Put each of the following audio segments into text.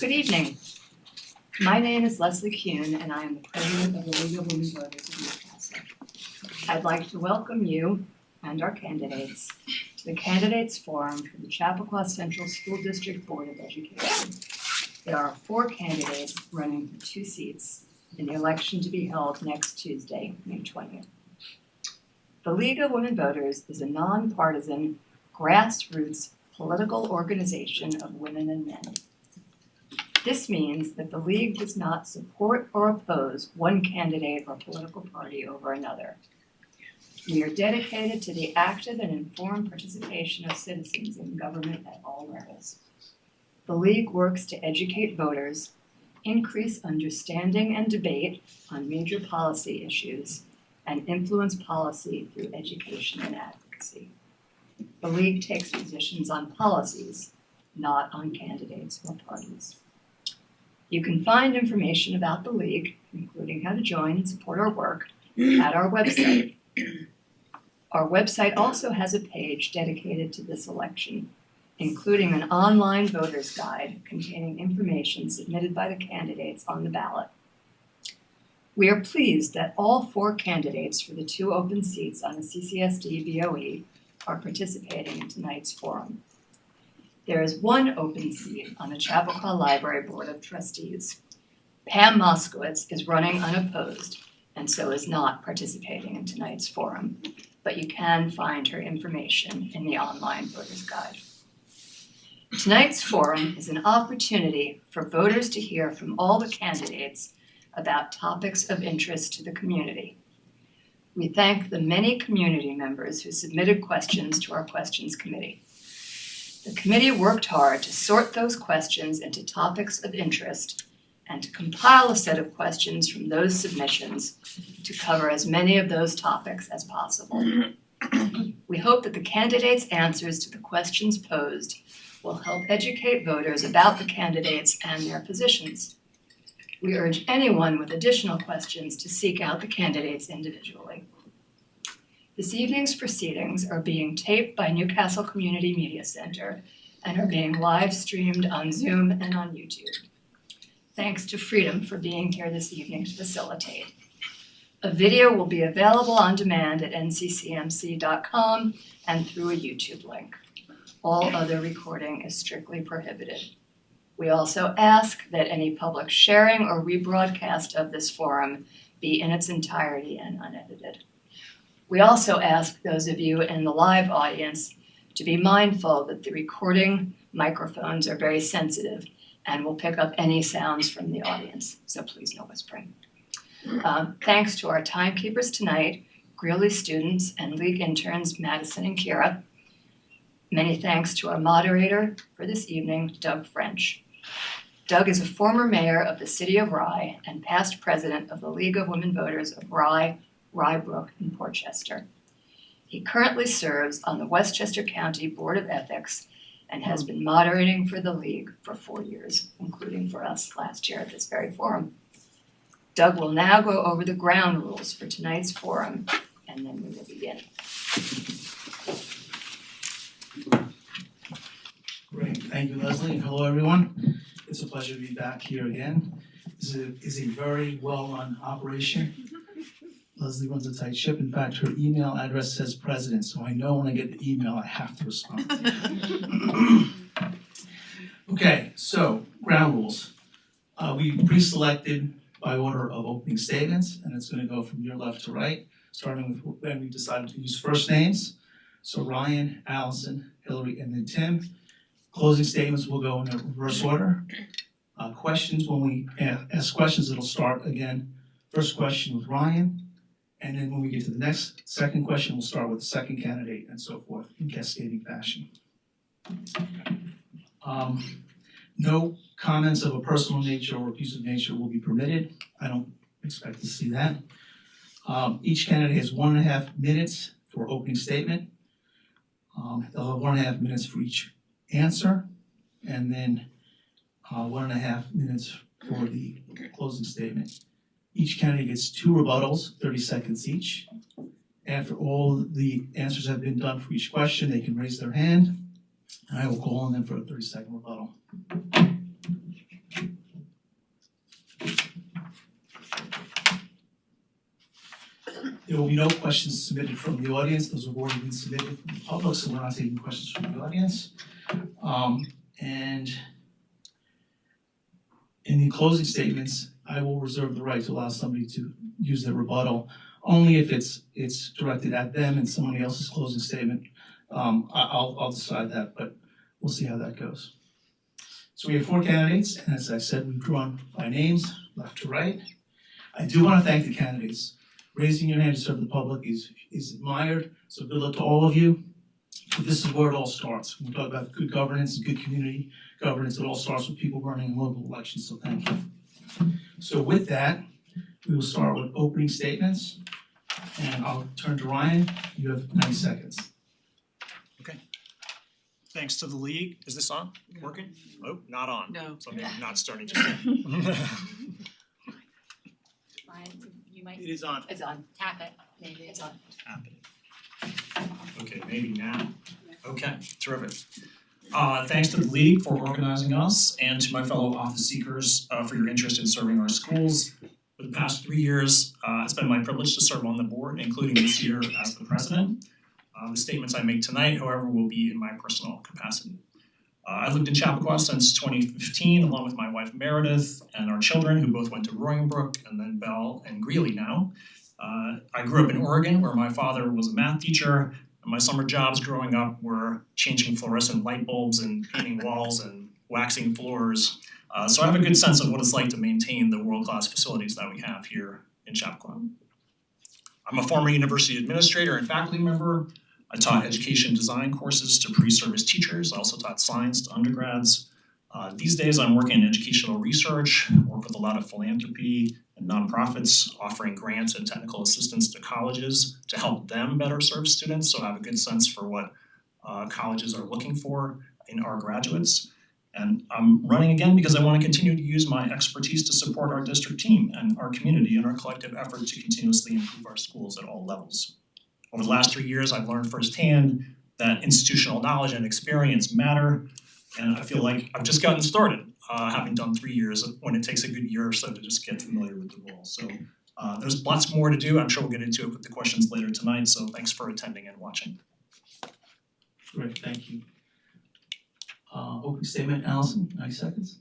Good evening. My name is Leslie Kuhn, and I am the president of the League of Women Voters of Newcastle. I'd like to welcome you and our candidates to the Candidates Forum for the Chappaqua Central School District Board of Education. There are 4 candidates running for 2 seats in the election to be held next Tuesday, May 20th. The League of Women Voters is a nonpartisan, grassroots political organization of women and men. This means that the League does not support or oppose one candidate or political party over another. We are dedicated to the active and informed participation of citizens in government at all levels. The League works to educate voters, increase understanding and debate on major policy issues, and influence policy through education and advocacy. The League takes positions on policies, not on candidates or parties. You can find information about the League, including how to join and support our work, at our website. Our website also has a page dedicated to this election, including an online voter's guide containing information submitted by the candidates on the ballot. We are pleased that all 4 candidates for the 2 open seats on the CCSD BOE are participating in tonight's forum. There is 1 open seat on the Chappaqua Library Board of Trustees. Pam Moskowitz is running unopposed and so is not participating in tonight's forum, but you can find her information in the online voter's guide. Tonight's forum is an opportunity for voters to hear from all the candidates about topics of interest to the community. We thank the many community members who submitted questions to our questions committee. The committee worked hard to sort those questions into topics of interest and to compile a set of questions from those submissions to cover as many of those topics as possible. We hope that the candidates' answers to the questions posed will help educate voters about the candidates and their positions. We urge anyone with additional questions to seek out the candidates individually. This evening's proceedings are being taped by Newcastle Community Media Center and are being live streamed on Zoom and on YouTube. Thanks to Freedom for being here this evening to facilitate. A video will be available on demand at nccmc.com and through a YouTube link. All other recording is strictly prohibited. We also ask that any public sharing or rebroadcast of this forum be in its entirety and unedited. We also ask those of you in the live audience to be mindful that the recording microphones are very sensitive and will pick up any sounds from the audience, so please no whispering. Thanks to our timekeepers tonight, Greeley students and League interns Madison and Kira. Many thanks to our moderator for this evening, Doug French. Doug is a former mayor of the city of Rye and past president of the League of Women Voters of Rye, Rybrook, and Portchester. He currently serves on the Westchester County Board of Ethics and has been moderating for the League for 4 years, including for us last year at this very forum. Doug will now go over the ground rules for tonight's forum, and then we will begin. Great, thank you, Leslie. Hello, everyone. It's a pleasure to be back here again. This is a very well-run operation. Leslie runs a tight ship. In fact, her email address says president, so I know when I get the email, I have to respond. Okay, so ground rules. We pre-selected by order of opening statements, and it's going to go from your left to right, starting with when we decided to use first names. So Ryan, Allison, Hillary, and then Tim. Closing statements will go in a reverse order. Questions, when we ask questions, it'll start again. First question with Ryan, and then when we get to the second question, we'll start with the second candidate and so forth in cascading fashion. No comments of a personal nature or abusive nature will be permitted. I don't expect to see that. Each candidate has 1.5 minutes for opening statement. They'll have 1.5 minutes for each answer, and then 1.5 minutes for the closing statement. Each candidate gets 2 rebuttals, 30 seconds each. After all the answers have been done for each question, they can raise their hand, and I will call on them for a 30-second rebuttal. There will be no questions submitted from the audience. Those have already been submitted from the public, so we're not taking questions from the audience. And in the closing statements, I will reserve the right to allow somebody to use their rebuttal, only if it's directed at them in somebody else's closing statement. I'll decide that, but we'll see how that goes. So we have 4 candidates, and as I said, we've drawn by names, left to right. I do want to thank the candidates. Raising your hand to serve the public is admired, so good luck to all of you. But this is where it all starts. When we talk about good governance and good community governance, it all starts with people running in local elections, so thank you. So with that, we will start with opening statements, and I'll turn to Ryan. You have 90 seconds. Okay. Thanks to the league. Is this on? Working? Oh, not on. No. So maybe not starting just yet. You might, It is on. it's on, tap it, maybe it's on. Happening. Okay, maybe now. Okay, terrific. Thanks to the league for organizing us and to my fellow office seekers for your interest in serving our schools. For the past 3 years, it's been my privilege to serve on the board, including this year as the president. The statements I make tonight, however, will be in my personal capacity. I lived in Chappaqua since 2015, along with my wife Meredith and our children, who both went to Roaring Brook and then Bell and Greeley now. I grew up in Oregon, where my father was a math teacher, and my summer jobs growing up were changing fluorescent light bulbs and painting walls and waxing floors. So I have a good sense of what it's like to maintain the world-class facilities that we have here in Chappaqua. I'm a former university administrator and faculty member. I taught education design courses to pre-service teachers. I also taught science to undergrads. These days I'm working in educational research, work with a lot of philanthropy and nonprofits, offering grants and technical assistance to colleges to help them better serve students, so I have a good sense for what colleges are looking for in our graduates. And I'm running again because I want to continue to use my expertise to support our district team and our community in our collective effort to continuously improve our schools at all levels. Over the last 3 years, I've learned firsthand that institutional knowledge and experience matter, and I feel like I've just gotten started, having done 3 years when it takes a good year or so to just get familiar with the role. So there's lots more to do. I'm sure we'll get into it with the questions later tonight, so thanks for attending and watching. Great, thank you. Opening statement, Allison, 90 seconds.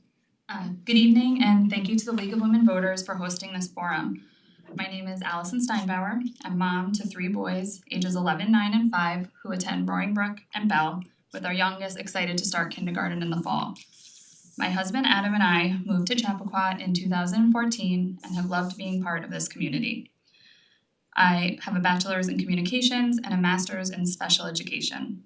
Good evening, and thank you to the League of Women Voters for hosting this forum. My name is Allison Steinbauer. I'm mom to 3 boys, ages 11, 9, and 5, who attend Roaring Brook and Bell, with our youngest excited to start kindergarten in the fall. My husband Adam and I moved to Chappaqua in 2014 and have loved being part of this community. I have a bachelor's in communications and a master's in special education.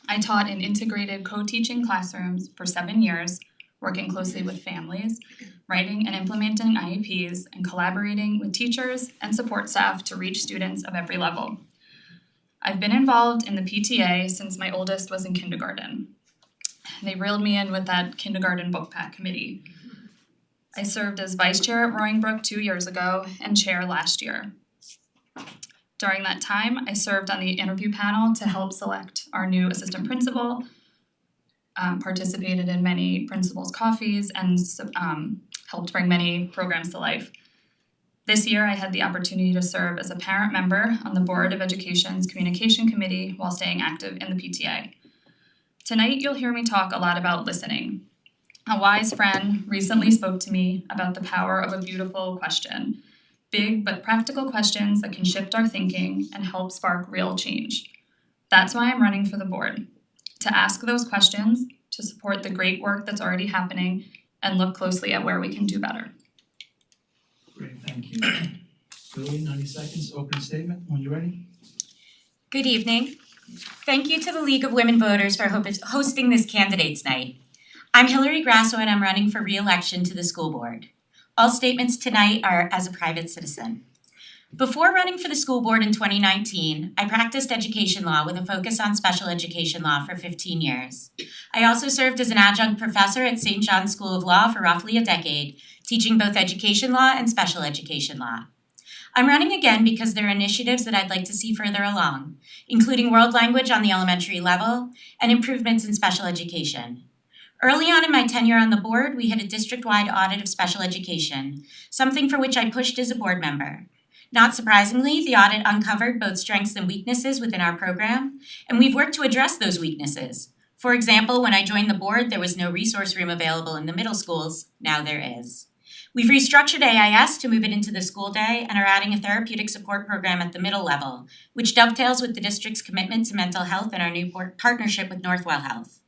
I taught in integrated co-teaching classrooms for 7 years, working closely with families, writing and implementing IEPs, and collaborating with teachers and support staff to reach students of every level. I've been involved in the PTA since my oldest was in kindergarten. They reeled me in with that kindergarten book pack committee. I served as vice chair at Roaring Brook 2 years ago and chair last year. During that time, I served on the interview panel to help select our new assistant principal, participated in many principals' coffees, and helped bring many programs to life. This year, I had the opportunity to serve as a parent member on the Board of Education's Communication Committee while staying active in the PTA. Tonight, you'll hear me talk a lot about listening. A wise friend recently spoke to me about the power of a beautiful question. Big but practical questions that can shift our thinking and help spark real change. That's why I'm running for the board, to ask those questions, to support the great work that's already happening, and look closely at where we can do better. Great, thank you. Billy, 90 seconds, opening statement, when you're ready. Good evening. Thank you to the League of Women Voters for hosting this candidates night. I'm Hillary Grasso and I'm running for re-election to the school board. All statements tonight are as a private citizen. Before running for the school board in 2019, I practiced education law with a focus on special education law for 15 years. I also served as an adjunct professor at St. John's School of Law for roughly a decade, teaching both education law and special education law. I'm running again because there are initiatives that I'd like to see further along, including world language on the elementary level and improvements in special education. Early on in my tenure on the board, we had a district-wide audit of special education, something for which I pushed as a board member. Not surprisingly, the audit uncovered both strengths and weaknesses within our program, and we've worked to address those weaknesses. For example, when I joined the board, there was no resource room available in the middle schools. Now there is. We've restructured AIS to move it into the school day and are adding a therapeutic support program at the middle level, which dovetails with the district's commitment to mental health and our new partnership with Northwell Health.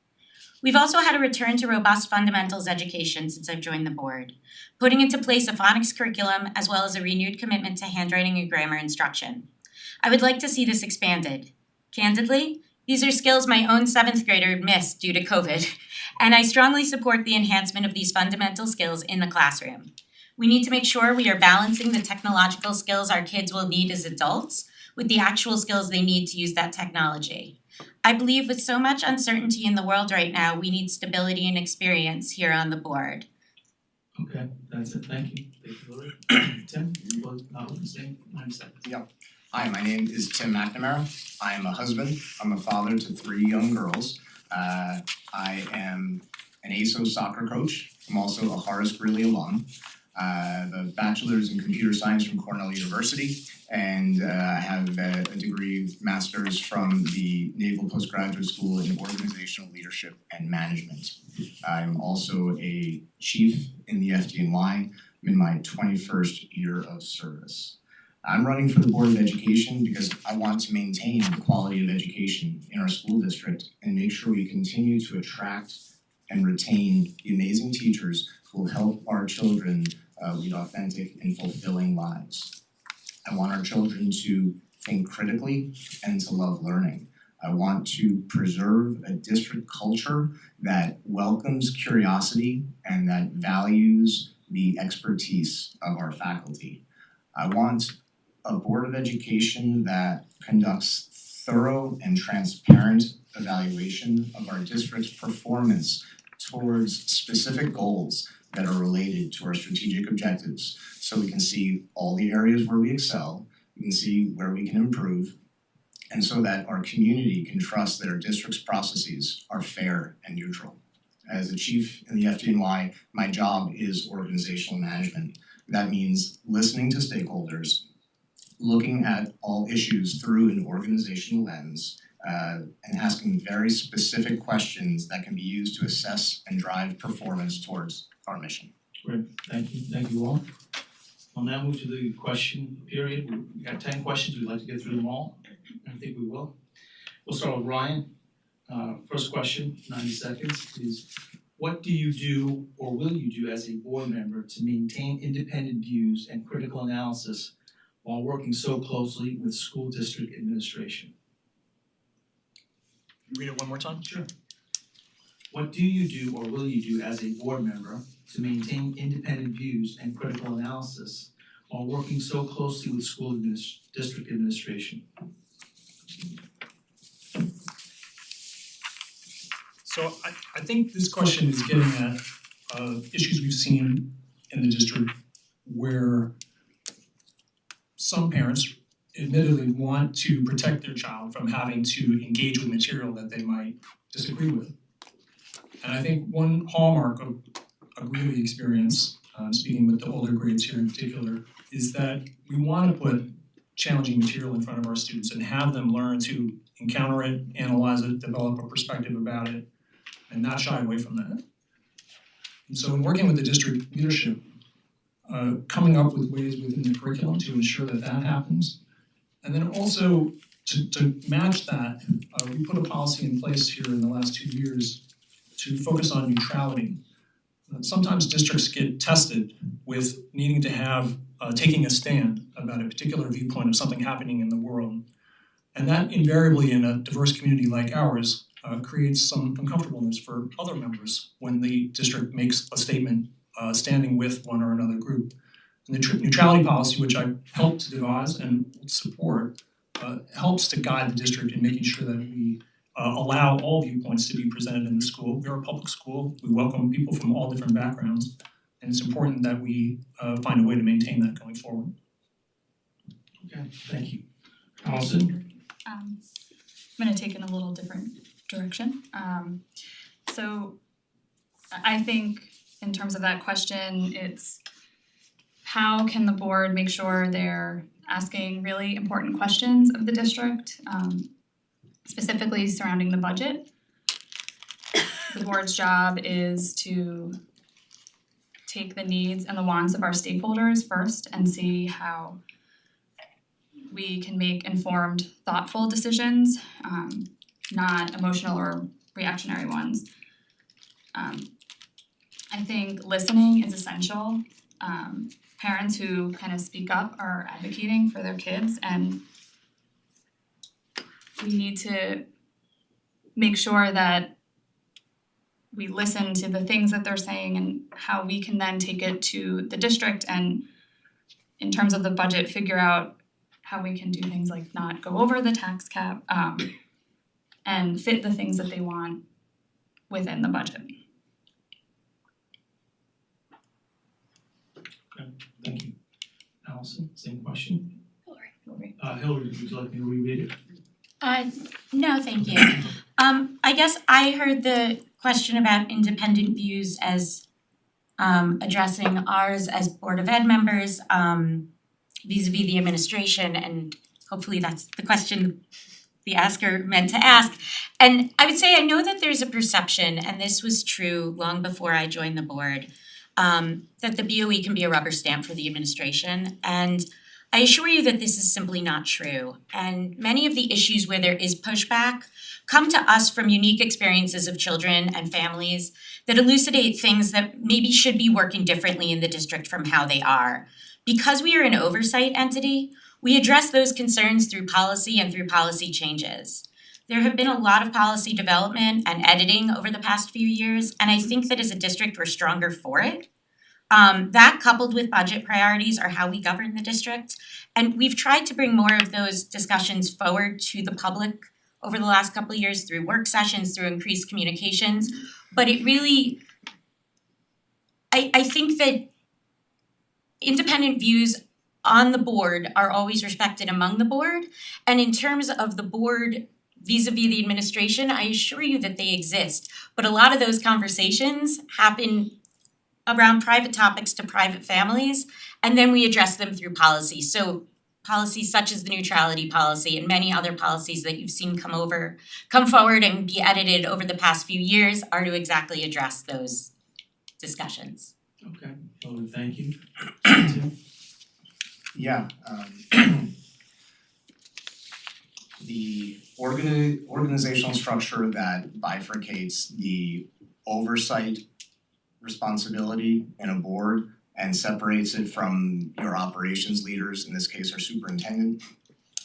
We've also had a return to robust fundamentals education since I've joined the board, putting into place a phonics curriculum as well as a renewed commitment to handwriting and grammar instruction. I would like to see this expanded. Candidly, these are skills my own 7th grader missed due to COVID, and I strongly support the enhancement of these fundamental skills in the classroom. We need to make sure we are balancing the technological skills our kids will need as adults with the actual skills they need to use that technology. I believe with so much uncertainty in the world right now, we need stability and experience here on the board. Okay, that's it, thank you. Thank you, Hillary. Tim, you will open the same 9 seconds. Hi, my name is Tim McNamara. I am a husband. I'm a father to 3 young girls. I am an ASO soccer coach. I'm also a Horace Greeley alum. I have a bachelor's in computer science from Cornell University, and I have a degree, master's from the Naval Postgraduate School in Organizational Leadership and Management. I'm also a chief in the FDNY. I'm in my 21st year of service. I'm running for the Board of Education because I want to maintain the quality of education in our school district and make sure we continue to attract and retain the amazing teachers who will help our children lead authentic and fulfilling lives. I want our children to think critically and to love learning. I want to preserve a district culture that welcomes curiosity and that values the expertise of our faculty. I want a Board of Education that conducts thorough and transparent evaluation of our district's performance towards specific goals that are related to our strategic objectives, so we can see all the areas where we excel, we can see where we can improve, and so that our community can trust that our district's processes are fair and neutral. As a chief in the FDNY, my job is organizational management. That means listening to stakeholders, looking at all issues through an organizational lens, and asking very specific questions that can be used to assess and drive performance towards our mission. Great, thank you all. I'll now move to the question period. We got 10 questions, we'd like to get through them all. I think we will. We'll start with Ryan. First question, 90 seconds, is what do you do or will you do as a board member to maintain independent views and critical analysis while working so closely with school district administration? Read it one more time? Sure. What do you do or will you do as a board member to maintain independent views and critical analysis while working so closely with school district administration? So I think this question is getting at issues we've seen in the district where some parents admittedly want to protect their child from having to engage with material that they might disagree with. And I think one hallmark of a Greeley experience, speaking with the older grades here in particular, is that we want to put challenging material in front of our students and have them learn to encounter it, analyze it, develop a perspective about it, and not shy away from that. And so in working with the district leadership, coming up with ways within the curriculum to ensure that that happens. And then also to match that, we put a policy in place here in the last 2 years to focus on neutrality. Sometimes districts get tested with needing to have, taking a stand about a particular viewpoint of something happening in the world. And that invariably in a diverse community like ours creates some uncomfortableness for other members when the district makes a statement standing with one or another group. And the neutrality policy, which I helped to devise and support, helps to guide the district in making sure that we allow all viewpoints to be presented in the school. We're a public school, we welcome people from all different backgrounds, and it's important that we find a way to maintain that going forward. Okay, thank you. Allison? I'm gonna take in a little different direction. So I think in terms of that question, it's how can the board make sure they're asking really important questions of the district, specifically surrounding the budget. The board's job is to take the needs and the wants of our stakeholders first and see how we can make informed, thoughtful decisions, not emotional or reactionary ones. I think listening is essential. Parents who kind of speak up are advocating for their kids, and we need to make sure that we listen to the things that they're saying and how we can then take it to the district and in terms of the budget, figure out how we can do things like not go over the tax cap, and fit the things that they want within the budget. Okay, thank you. Allison, same question. Hillary. Hillary, would you like me to reread it? No, thank you. I guess I heard the question about independent views as addressing ours as Board of Ed members vis-a-vis the administration, and hopefully that's the question the asker meant to ask. And I would say I know that there's a perception, and this was true long before I joined the board, that the BOE can be a rubber stamp for the administration. And I assure you that this is simply not true. And many of the issues where there is pushback come to us from unique experiences of children and families that elucidate things that maybe should be working differently in the district from how they are. Because we are an oversight entity, we address those concerns through policy and through policy changes. There have been a lot of policy development and editing over the past few years, and I think that as a district, we're stronger for it. That coupled with budget priorities are how we govern the district. And we've tried to bring more of those discussions forward to the public over the last couple of years through work sessions, through increased communications. But it really, I think that independent views on the board are always respected among the board. And in terms of the board vis-a-vis the administration, I assure you that they exist. But a lot of those conversations happen around private topics to private families, and then we address them through policy. So policies such as the neutrality policy and many other policies that you've seen come forward and be edited over the past few years are to exactly address those discussions. Okay, Hillary, thank you. Tim? Yeah, the organizational structure that bifurcates the oversight responsibility in a board and separates it from your operations leaders, in this case our superintendent,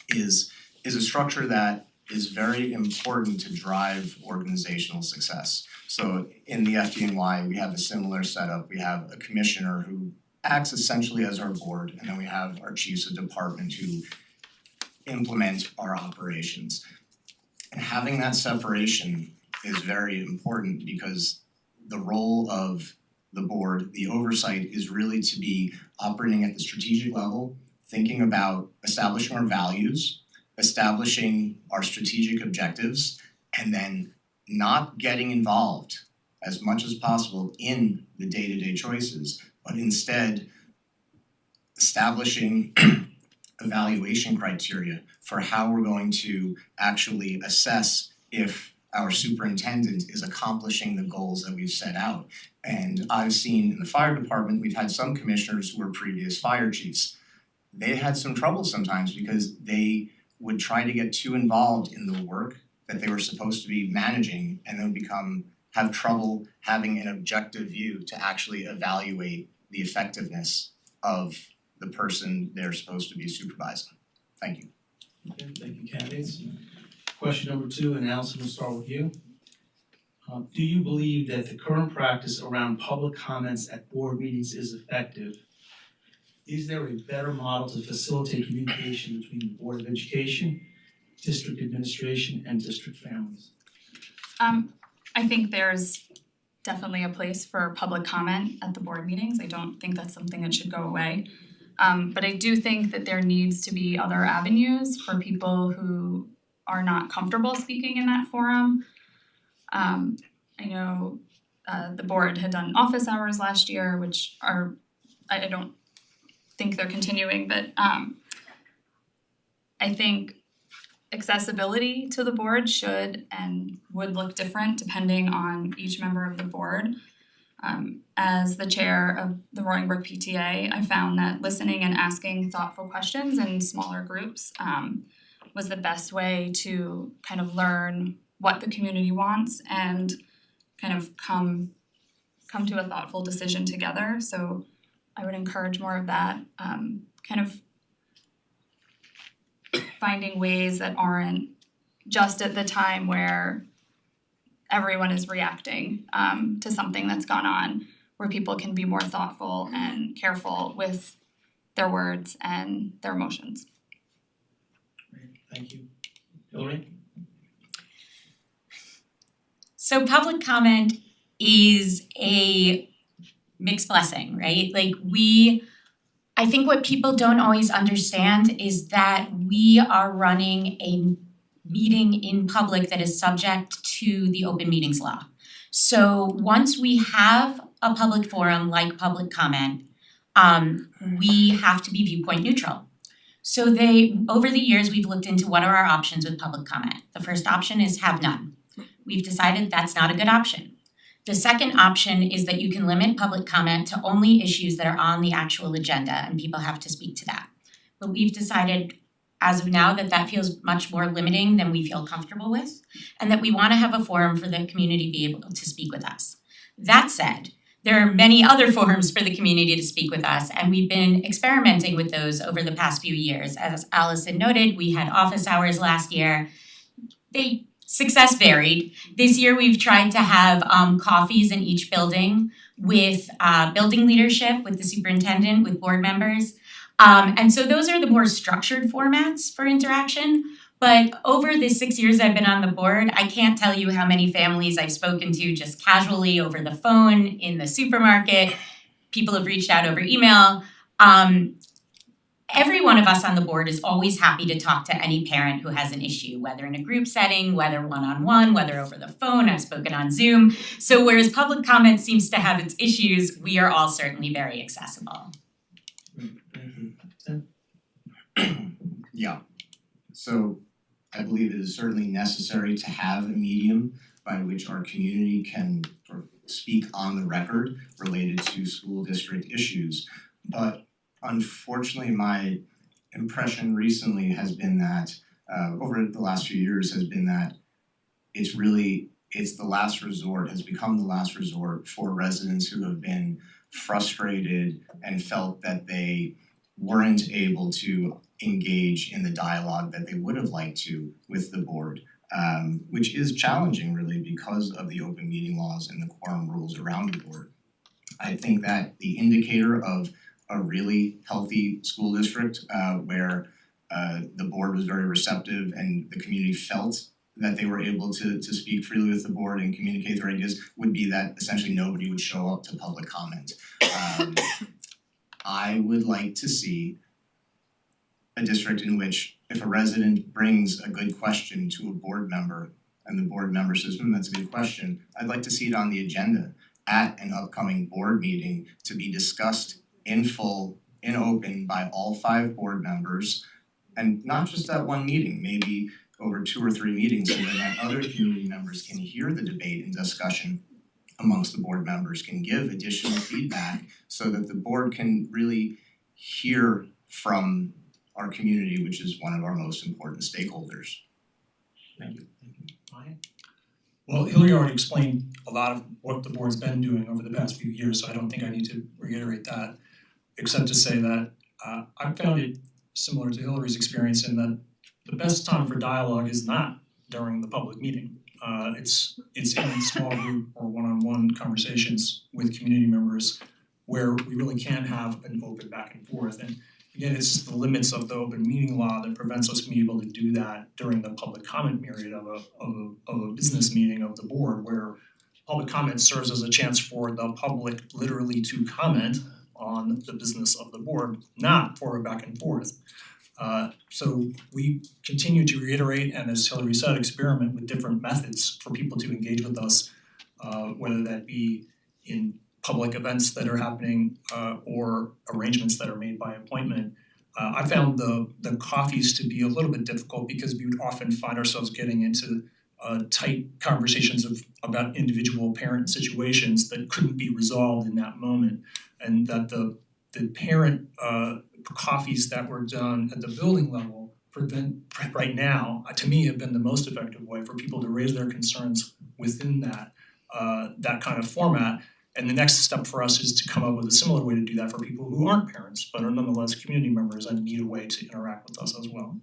is a structure that is very important to drive organizational success. So in the FDNY, we have a similar setup. We have a commissioner who acts essentially as our board, and then we have our chiefs of department who implement our operations. And having that separation is very important because the role of the board, the oversight, is really to be operating at the strategic level, thinking about establishing our values, establishing our strategic objectives, and then not getting involved as much as possible in the day-to-day choices, but instead establishing evaluation criteria for how we're going to actually assess if our superintendent is accomplishing the goals that we've set out. And I've seen in the fire department, we've had some commissioners who were previous fire chiefs. They had some trouble sometimes because they would try to get too involved in the work that they were supposed to be managing and then have trouble having an objective view to actually evaluate the effectiveness of the person they're supposed to be supervising. Thank you. Okay, thank you, candidates. Question number 2, and Allison, we'll start with you. Do you believe that the current practice around public comments at board meetings is effective? Is there a better model to facilitate communication between the Board of Education, district administration, and district families? I think there's definitely a place for public comment at the board meetings. I don't think that's something that should go away. But I do think that there needs to be other avenues for people who are not comfortable speaking in that forum. I know the board had done office hours last year, which are, I don't think they're continuing, but I think accessibility to the board should and would look different depending on each member of the board. As the chair of the Roaring Brook PTA, I found that listening and asking thoughtful questions in smaller groups was the best way to kind of learn what the community wants and kind of come to a thoughtful decision together. So I would encourage more of that, kind of finding ways that aren't just at the time where everyone is reacting to something that's gone on, where people can be more thoughtful and careful with their words and their emotions. Great, thank you. Hillary? So public comment is a mixed blessing, right? I think what people don't always understand is that we are running a meeting in public that is subject to the open meetings law. So once we have a public forum like public comment, we have to be viewpoint neutral. So over the years, we've looked into what are our options with public comment. The first option is have none. We've decided that's not a good option. The second option is that you can limit public comment to only issues that are on the actual agenda and people have to speak to that. But we've decided as of now that feels much more limiting than we feel comfortable with, and that we want to have a forum for the community to be able to speak with us. That said, there are many other forums for the community to speak with us, and we've been experimenting with those over the past few years. As Allison noted, we had office hours last year. Success varied. This year we've tried to have coffees in each building with building leadership, with the superintendent, with board members. And so those are the more structured formats for interaction. But over the 6 years I've been on the board, I can't tell you how many families I've spoken to just casually over the phone, in the supermarket. People have reached out over email. Every one of us on the board is always happy to talk to any parent who has an issue, whether in a group setting, whether one-on-one, whether over the phone. I've spoken on Zoom. So whereas public comment seems to have its issues, we are all certainly very accessible. Yeah, so I believe it is certainly necessary to have a medium by which our community can sort of speak on the record related to school district issues. But unfortunately, my impression recently has been that, over the last few years, has been that it's the last resort, has become the last resort for residents who have been frustrated and felt that they weren't able to engage in the dialogue that they would have liked to with the board, which is challenging really because of the open meeting laws and the quorum rules around the board. I think that the indicator of a really healthy school district where the board was very receptive and the community felt that they were able to speak freely with the board and communicate their ideas would be that essentially nobody would show up to public comment. I would like to see a district in which if a resident brings a good question to a board member and the board member says, that's a good question, I'd like to see it on the agenda at an upcoming board meeting to be discussed in full, in open by all 5 board members, and not just that one meeting, maybe over 2 or 3 meetings, so that other community members can hear the debate and discussion amongst the board members, can give additional feedback so that the board can really hear from our community, which is one of our most important stakeholders. Thank you. Ryan? Well, Hillary already explained a lot of what the board's been doing over the past few years, so I don't think I need to reiterate that, except to say that I found it similar to Hillary's experience in that the best time for dialogue is not during the public meeting. It's in small group or one-on-one conversations with community members where we really can't have an open back and forth. And again, it's just the limits of the open meeting law that prevents us from being able to do that during the public comment period of a business meeting of the board, where public comment serves as a chance for the public literally to comment on the business of the board, not for a back and forth. So we continue to reiterate and, as Hillary said, experiment with different methods for people to engage with us. whether that be in public events that are happening or arrangements that are made by appointment. I found the coffees to be a little bit difficult because we would often find ourselves getting into tight conversations about individual parent situations that couldn't be resolved in that moment, and that the parent coffees that were done at the building level right now, to me, have been the most effective way for people to raise their concerns within that kind of format. And the next step for us is to come up with a similar way to do that for people who aren't parents but are nonetheless community members and need a way to interact with us as well.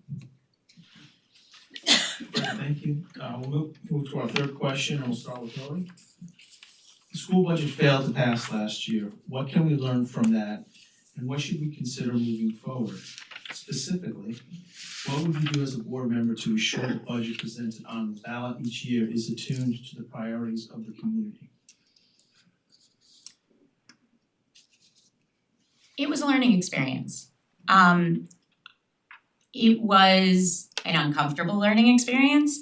Thank you. We'll move to our third question, and we'll start with Hillary. The school budget failed to pass last year. What can we learn from that, and what should we consider moving forward? Specifically, what would you do as a board member to ensure the budget presented on the ballot each year is attuned to the priorities of the community? It was a learning experience. It was an uncomfortable learning experience.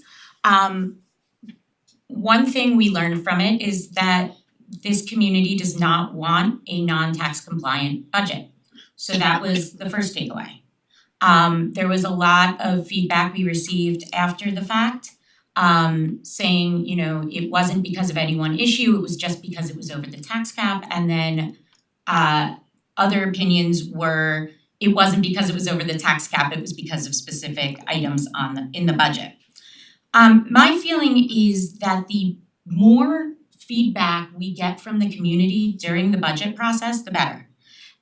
One thing we learned from it is that this community does not want a non-tax compliant budget. So that was the first takeaway. There was a lot of feedback we received after the fact, saying, it wasn't because of any one issue, it was just because it was over the tax cap, and then other opinions were it wasn't because it was over the tax cap, it was because of specific items in the budget. My feeling is that the more feedback we get from the community during the budget process, the better.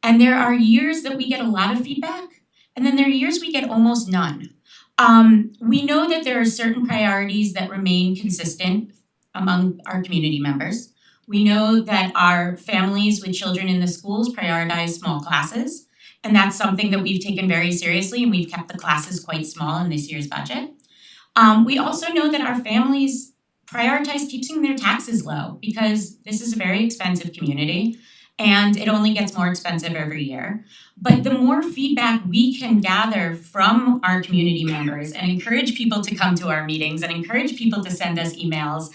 And there are years that we get a lot of feedback, and then there are years we get almost none. We know that there are certain priorities that remain consistent among our community members. We know that our families with children in the schools prioritize small classes, and that's something that we've taken very seriously, and we've kept the classes quite small in this year's budget. We also know that our families prioritize keeping their taxes low because this is a very expensive community and it only gets more expensive every year. But the more feedback we can gather from our community members and encourage people to come to our meetings and encourage people to send us emails,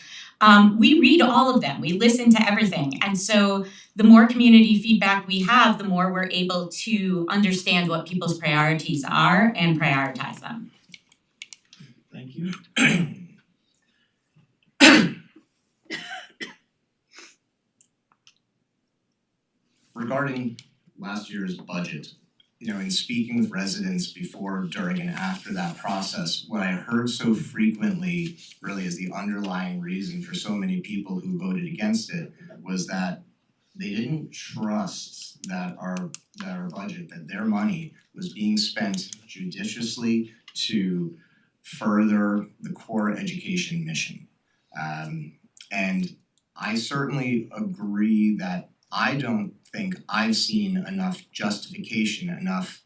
we read all of them, we listen to everything. And so the more community feedback we have, the more we're able to understand what people's priorities are and prioritize them. Thank you. Regarding last year's budget, in speaking with residents before, during, and after that process, what I heard so frequently really is the underlying reason for so many people who voted against it was that they didn't trust that our budget, that their money was being spent judiciously to further the core education mission. And I certainly agree that I don't think I've seen enough justification, enough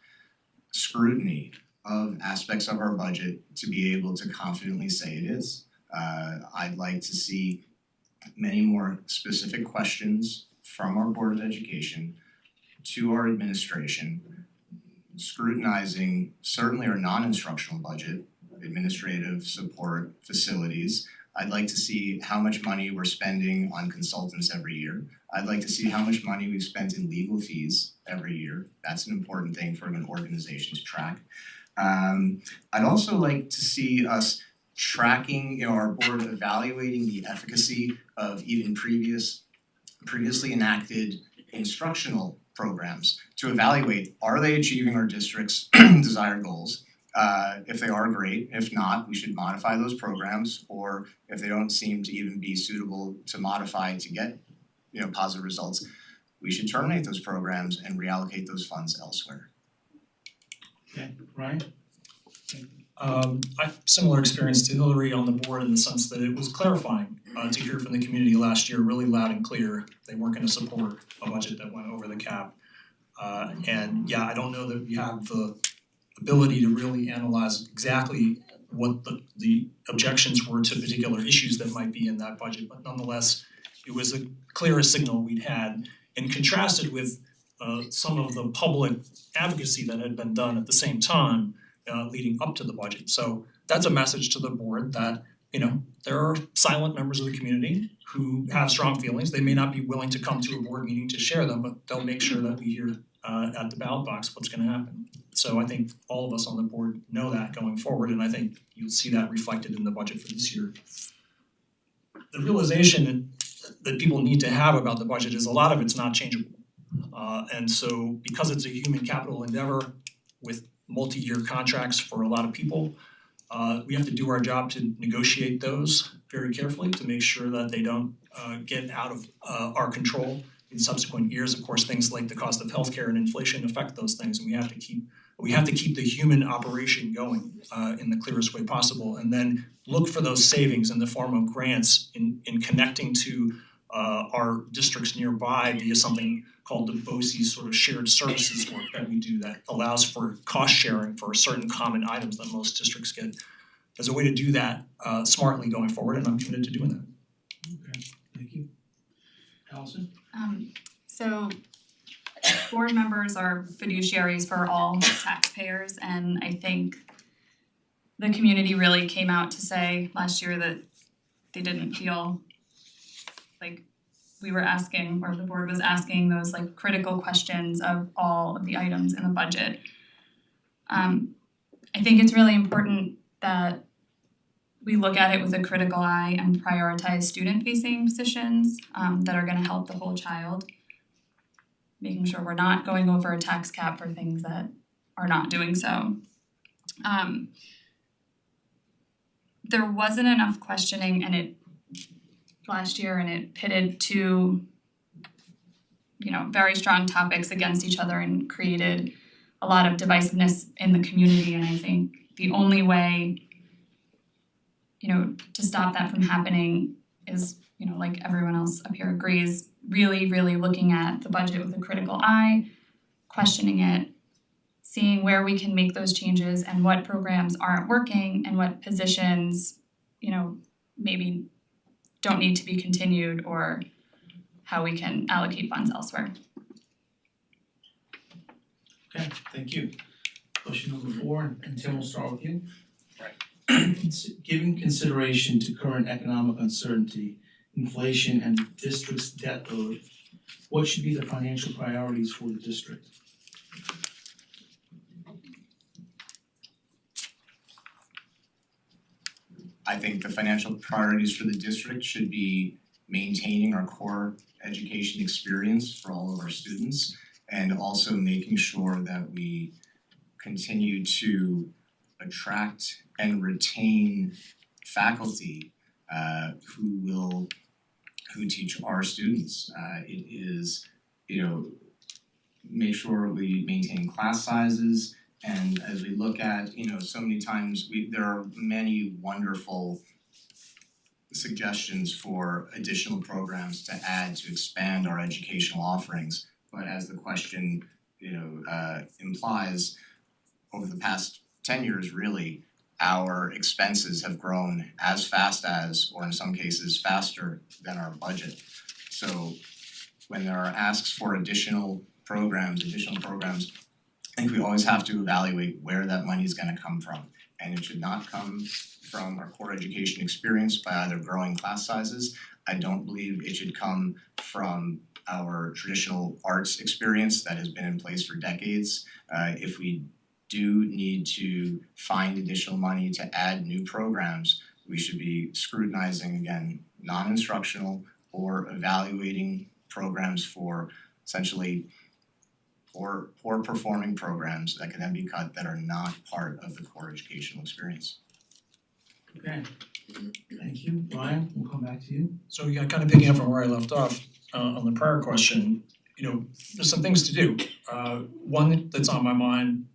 scrutiny of aspects of our budget to be able to confidently say it is. I'd like to see many more specific questions from our Board of Education to our administration, scrutinizing certainly our non-instructional budget, administrative support, facilities. I'd like to see how much money we're spending on consultants every year. I'd like to see how much money we've spent in legal fees every year. That's an important thing for an organization to track. I'd also like to see us tracking, our board evaluating the efficacy of even previously enacted instructional programs to evaluate, are they achieving our district's desired goals? If they are, great. If not, we should modify those programs, or if they don't seem to even be suitable to modify to get, positive results, we should terminate those programs and reallocate those funds elsewhere. Okay, Ryan? I similar experience to Hillary on the board in the sense that it was clarifying to hear from the community last year really loud and clear. They weren't going to support a budget that went over the cap. And yeah, I don't know that we have the ability to really analyze exactly what the objections were to particular issues that might be in that budget, but nonetheless, it was the clearest signal we'd had, and contrasted with some of the public advocacy that had been done at the same time leading up to the budget. So that's a message to the board that there are silent members of the community who have strong feelings. They may not be willing to come to a board meeting to share them, but they'll make sure that we hear at the ballot box what's gonna happen. So I think all of us on the board know that going forward, and I think you'll see that reflected in the budget for this year. The realization that people need to have about the budget is a lot of it's not changeable. And so because it's a human capital endeavor with multi-year contracts for a lot of people, we have to do our job to negotiate those very carefully to make sure that they don't get out of our control in subsequent years. Of course, things like the cost of healthcare and inflation affect those things, and we have to keep the human operation going in the clearest way possible, and then look for those savings in the form of grants in connecting to our districts nearby via something called the BOCES sort of shared services work that we do that allows for cost sharing for certain common items that most districts get. There's a way to do that smartly going forward, and I'm committed to doing that. Okay, thank you. Allison? So board members are fiduciaries for all taxpayers, and I think the community really came out to say last year that they didn't feel like we were asking, or the board was asking those like critical questions of all of the items in the budget. I think it's really important that we look at it with a critical eye and prioritize student-facing positions that are gonna help the whole child, making sure we're not going over a tax cap for things that are not doing so. There wasn't enough questioning last year, and it pitted two very strong topics against each other and created a lot of divisiveness in the community, and I think the only way to stop that from happening is, like everyone else up here agrees, really looking at the budget with a critical eye, questioning it, seeing where we can make those changes and what programs aren't working and what positions, maybe don't need to be continued, or how we can allocate funds elsewhere. Okay, thank you. Question number 4, and Tim, we'll start with you. Right. Giving consideration to current economic uncertainty, inflation, and the district's debt load, what should be the financial priorities for the district? I think the financial priorities for the district should be maintaining our core education experience for all of our students, and also making sure that we continue to attract and retain faculty who teach our students. It is, make sure we maintain class sizes. And as we look at, so many times there are many wonderful suggestions for additional programs to add to expand our educational offerings. But as the question, implies, over the past 10 years really, our expenses have grown as fast as, or in some cases faster than our budget. So when there are asks for additional programs, I think we always have to evaluate where that money is gonna come from. And it should not come from our core education experience by either growing class sizes. I don't believe it should come from our traditional arts experience that has been in place for decades. If we do need to find additional money to add new programs, we should be scrutinizing, again, non-instructional or evaluating programs for essentially poor performing programs that can then be cut that are not part of the core educational experience. Okay, thank you. Brian, we'll come back to you. So kind of picking up from where I left off on the prior question, there's some things to do. One that's on my mind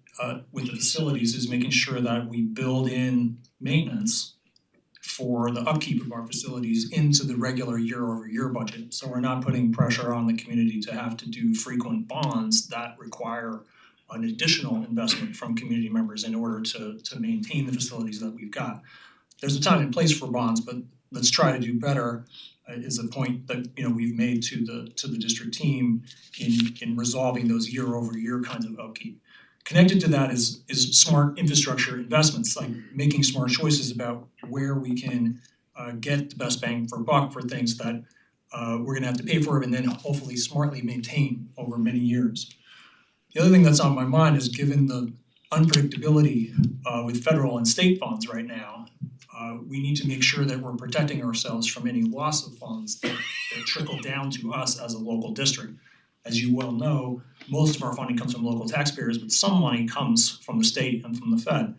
with the facilities is making sure that we build in maintenance for the upkeep of our facilities into the regular year-over-year budget. So we're not putting pressure on the community to have to do frequent bonds that require an additional investment from community members in order to maintain the facilities that we've got. There's a time and place for bonds, but let's try to do better is a point that we've made to the district team in resolving those year-over-year kinds of upkeep. connected to that is smart infrastructure investments, like making smart choices about where we can get the best bang for buck for things that we're gonna have to pay for and then hopefully smartly maintain over many years. The other thing that's on my mind is given the unpredictability with federal and state funds right now, we need to make sure that we're protecting ourselves from any loss of funds that trickle down to us as a local district. As you well know, most of our funding comes from local taxpayers, but some money comes from the state and from the Fed.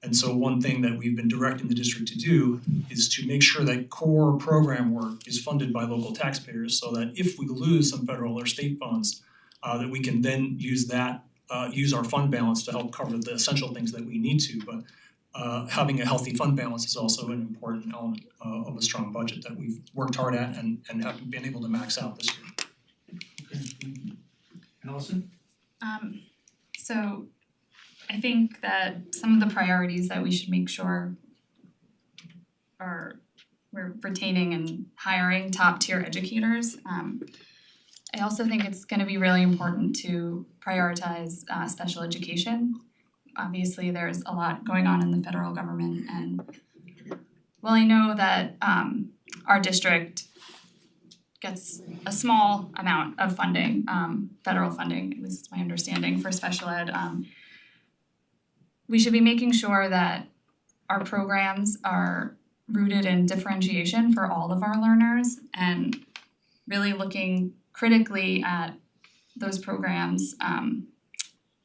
And so one thing that we've been directing the district to do is to make sure that core program work is funded by local taxpayers so that if we lose some federal or state funds, that we can then use that, use our fund balance to help cover the essential things that we need to. But having a healthy fund balance is also an important element of a strong budget that we've worked hard at and have been able to max out this year. Okay, thank you. Allison? So I think that some of the priorities that we should make sure are we're retaining and hiring top tier educators. I also think it's gonna be really important to prioritize special education. Obviously, there's a lot going on in the federal government, and while I know that our district gets a small amount of funding, federal funding, at least it's my understanding, for special ed, we should be making sure that our programs are rooted in differentiation for all of our learners and really looking critically at those programs,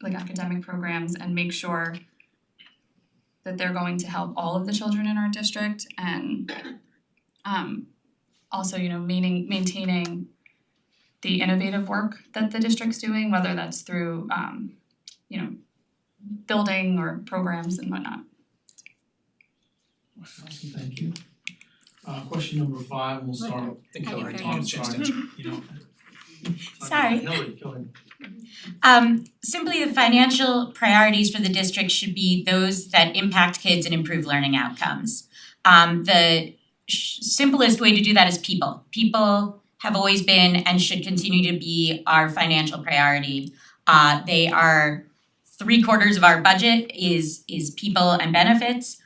like academic programs, and make sure that they're going to help all of the children in our district and also, maintaining the innovative work that the district's doing, whether that's through building or programs and whatnot. Awesome, thank you. Question number 5, we'll start. I think Hi, Hillary Hillary. did get a chance to You know. Sorry. Hillary, go ahead. Simply the financial priorities for the district should be those that impact kids and improve learning outcomes. The simplest way to do that is people. People have always been and should continue to be our financial priority. They are 3/4 of our budget is people and benefits,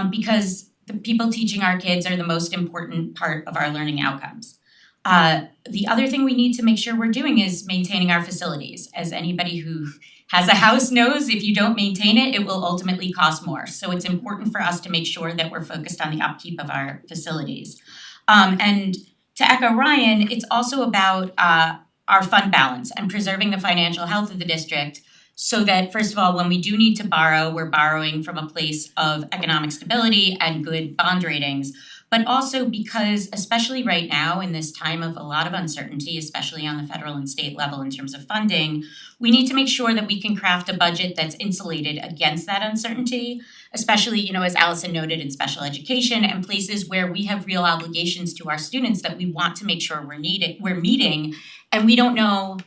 because the people teaching our kids are the most important part of our learning outcomes. The other thing we need to make sure we're doing is maintaining our facilities. As anybody who has a house knows, if you don't maintain it, it will ultimately cost more. So it's important for us to make sure that we're focused on the upkeep of our facilities. And to echo Ryan, it's also about our fund balance and preserving the financial health of the district so that, first of all, when we do need to borrow, we're borrowing from a place of economic stability and good bond ratings. But also because, especially right now in this time of a lot of uncertainty, especially on the federal and state level in terms of funding, we need to make sure that we can craft a budget that's insulated against that uncertainty, especially, as Allison noted, in special education and places where we have real obligations to our students that we want to make sure we're meeting, and we don't know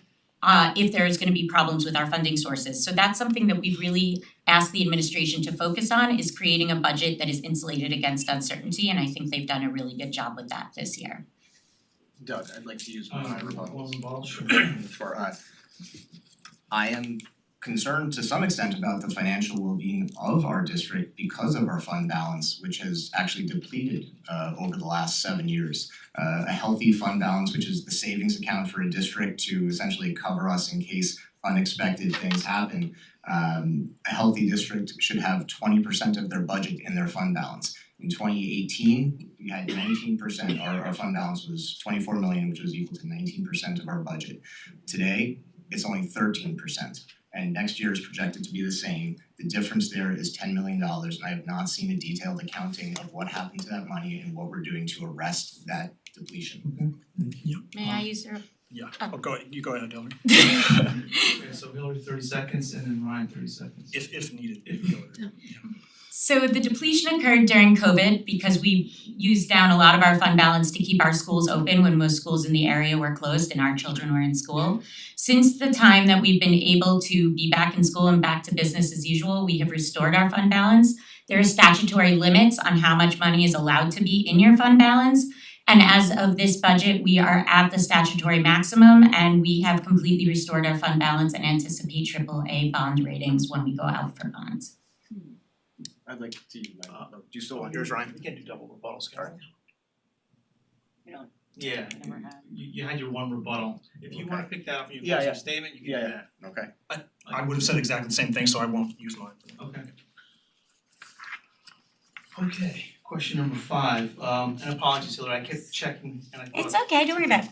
if there's going to be problems with our funding sources. So that's something that we've really asked the administration to focus on, is creating a budget that is insulated against uncertainty, and I think they've done a really good job with that this year. Doug, I'd like to use my rebuttal. Sure. Sure. I am concerned to some extent about the financial well-being of our district because of our fund balance, which has actually depleted over the last 7 years. A healthy fund balance, which is the savings account for a district to essentially cover us in case unexpected things happen. A healthy district should have 20% of their budget in their fund balance. In 2018, we had 19%, our fund balance was 24 million, which was equal to 19% of our budget. Today, it's only 13%. And next year is projected to be the same. The difference there is $10 million, and I have not seen a detailed accounting of what happened to that money and what we're doing to arrest that depletion. May I use your? Yeah, go ahead, Hillary. Okay, so Hillary 30 seconds and then Ryan 30 seconds. If needed. So the depletion occurred during COVID because we used down a lot of our fund balance to keep our schools open when most schools in the area were closed and our children were in school. Since the time that we've been able to be back in school and back to business as usual, we have restored our fund balance. There are statutory limits on how much money is allowed to be in your fund balance. And as of this budget, we are at the statutory maximum and we have completely restored our fund balance and anticipate AAA bond ratings when we go out for bonds. I'd like to do you still want yours, Ryan? We can't do double rebuttals, can we? You don't. Yeah, Never had. you had your one rebuttal. If you wanna pick that up in your Yeah, closing yeah. statement, you can do Yeah, that. Okay. I would have said exactly the same thing, so I won't use mine. Okay. Okay, question number 5, and apologies, Hillary, I kept checking and I thought It's okay, don't worry about it.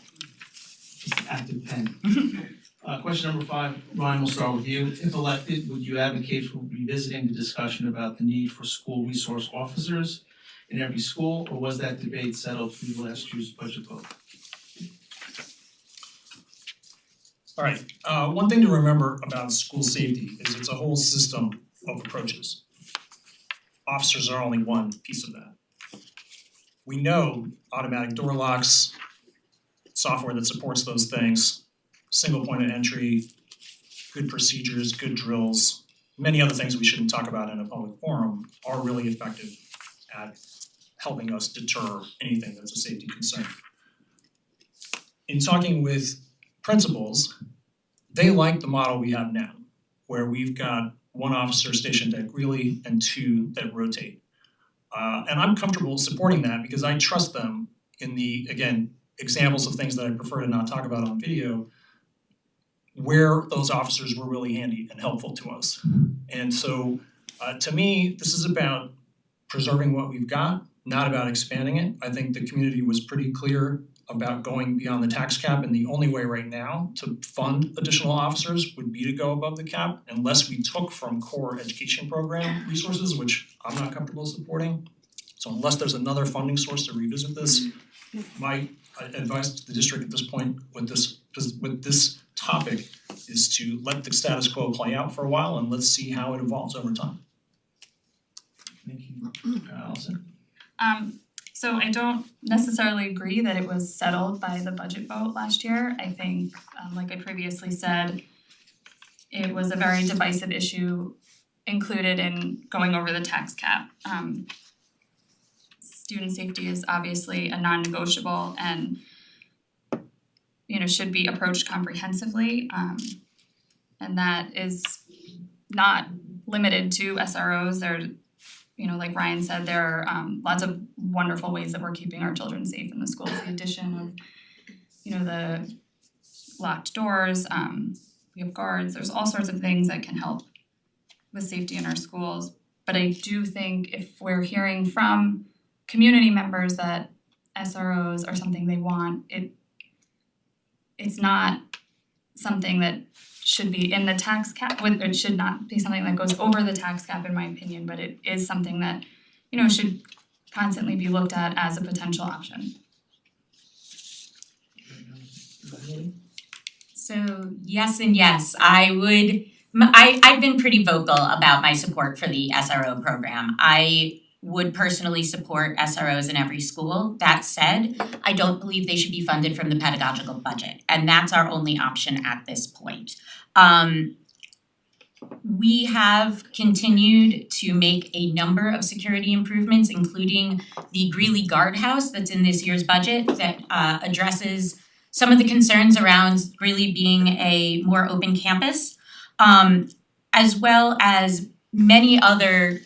just an active pen. Question number 5, Ryan, we'll start with you. If elected, would you advocate for revisiting the discussion about the need for school resource officers in every school, or was that debate settled through last year's budget vote? Alright, one thing to remember about school safety is it's a whole system of approaches. Officers are only one piece of that. We know automatic door locks, software that supports those things, single point of entry, good procedures, good drills, many other things we shouldn't talk about in a public forum are really effective at helping us deter anything that's a safety concern. In talking with principals, they like the model we have now, where we've got one officer stationed at Greeley and 2 that rotate. And I'm comfortable supporting that because I trust them in the, again, examples of things that I prefer to not talk about on video, where those officers were really handy and helpful to us. And so to me, this is about preserving what we've got, not about expanding it. I think the community was pretty clear about going beyond the tax cap, and the only way right now to fund additional officers would be to go above the cap unless we took from core education program resources, which I'm not comfortable supporting. So unless there's another funding source to revisit this, my advice to the district at this point with this topic is to let the status quo play out for a while and let's see how it evolves over time. Thank you. Allison? So I don't necessarily agree that it was settled by the budget vote last year. I think, like I previously said, it was a very divisive issue included in going over the tax cap. Student safety is obviously a non-negotiable and should be approached comprehensively. And that is not limited to SROs. There, like Ryan said, there are lots of wonderful ways that we're keeping our children safe in the schools. The addition of, the locked doors, we have guards. There's all sorts of things that can help with safety in our schools. But I do think if we're hearing from community members that SROs are something they want, it's not something that should be in the tax cap. It should not be something that goes over the tax cap, in my opinion, but it is something that, should constantly be looked at as a potential option. So yes and yes, I've been pretty vocal about my support for the SRO program. I would personally support SROs in every school. That said, I don't believe they should be funded from the pedagogical budget, and that's our only option at this point. We have continued to make a number of security improvements, including the Greeley Guardhouse that's in this year's budget that addresses some of the concerns around Greeley being a more open campus, as well as many other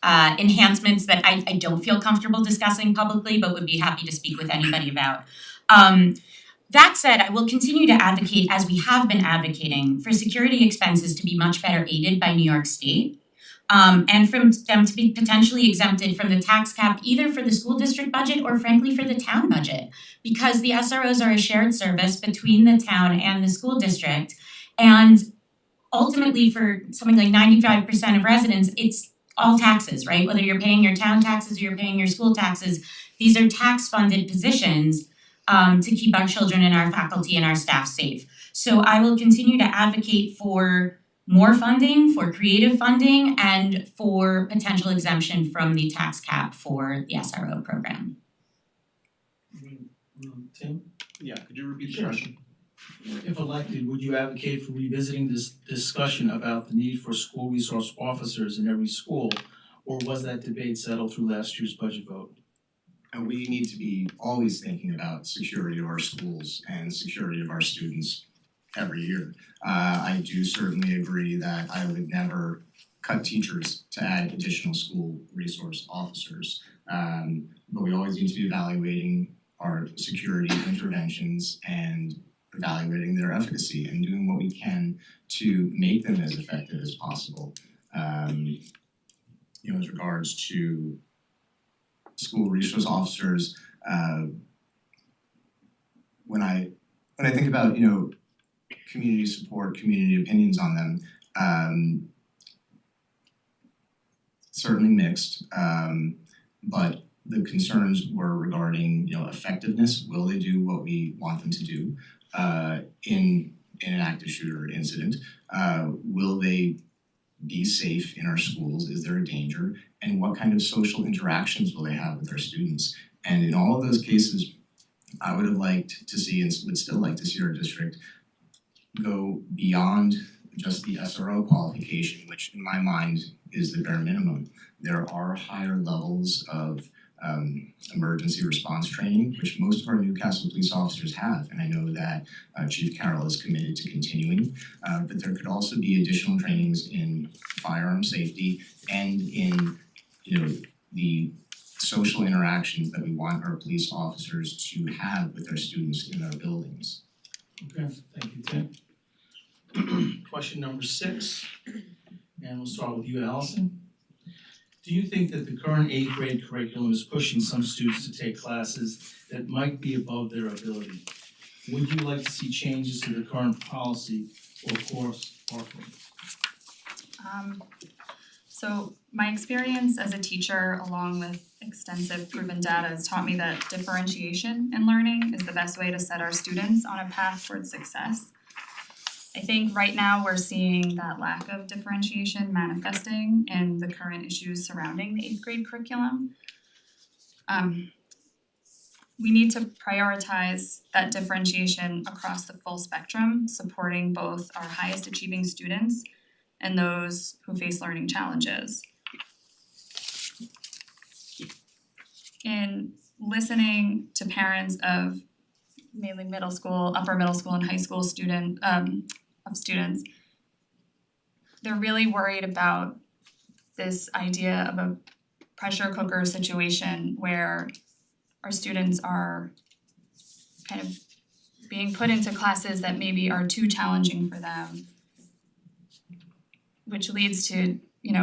enhancements that I don't feel comfortable discussing publicly, but would be happy to speak with anybody about. That said, I will continue to advocate, as we have been advocating, for security expenses to be much better aided by New York State, and for them to be potentially exempted from the tax cap, either for the school district budget or frankly for the town budget, because the SROs are a shared service between the town and the school district, and ultimately for something like 95% of residents, it's all taxes, right? Whether you're paying your town taxes or you're paying your school taxes, these are tax-funded positions to keep our children and our faculty and our staff safe. So I will continue to advocate for more funding, for creative funding, and for potential exemption from the tax cap for the SRO program. Tim? Yeah, could you repeat the Sure. question? If elected, would you advocate for revisiting this discussion about the need for school resource officers in every school, or was that debate settled through last year's budget vote? And we need to be always thinking about security of our schools and security of our students every year. I do certainly agree that I would never cut teachers to add additional school resource officers. But we always need to be evaluating our security interventions and evaluating their efficacy and doing what we can to make them as effective as possible. As regards to school resource officers, when I think about, community support, community opinions on them, certainly mixed, but the concerns were regarding, effectiveness. Will they do what we want them to do in an active shooter incident? Will they be safe in our schools? Is there a danger? And what kind of social interactions will they have with our students? And in all of those cases, I would have liked to see and would still like to see our district go beyond just the SRO qualification, which in my mind is the bare minimum. There are higher levels of emergency response training, which most of our Newcastle police officers have, and I know that Chief Carroll is committed to continuing, but there could also be additional trainings in firearm safety and in, the social interactions that we want our police officers to have with their students in our buildings. Okay, thank you, Tim. Question number 6, and we'll start with you, Allison. Do you think that the current 8th grade curriculum is pushing some students to take classes that might be above their ability? Would you like to see changes to the current policy or course offering? So my experience as a teacher, along with extensive proven data, has taught me that differentiation in learning is the best way to set our students on a path towards success. I think right now we're seeing that lack of differentiation manifesting in the current issues surrounding the 8th grade curriculum. We need to prioritize that differentiation across the full spectrum, supporting both our highest achieving students and those who face learning challenges. In listening to parents of mainly middle school, upper middle school and high school students, they're really worried about this idea of a pressure cooker situation where our students are kind of being put into classes that maybe are too challenging for them, which leads to,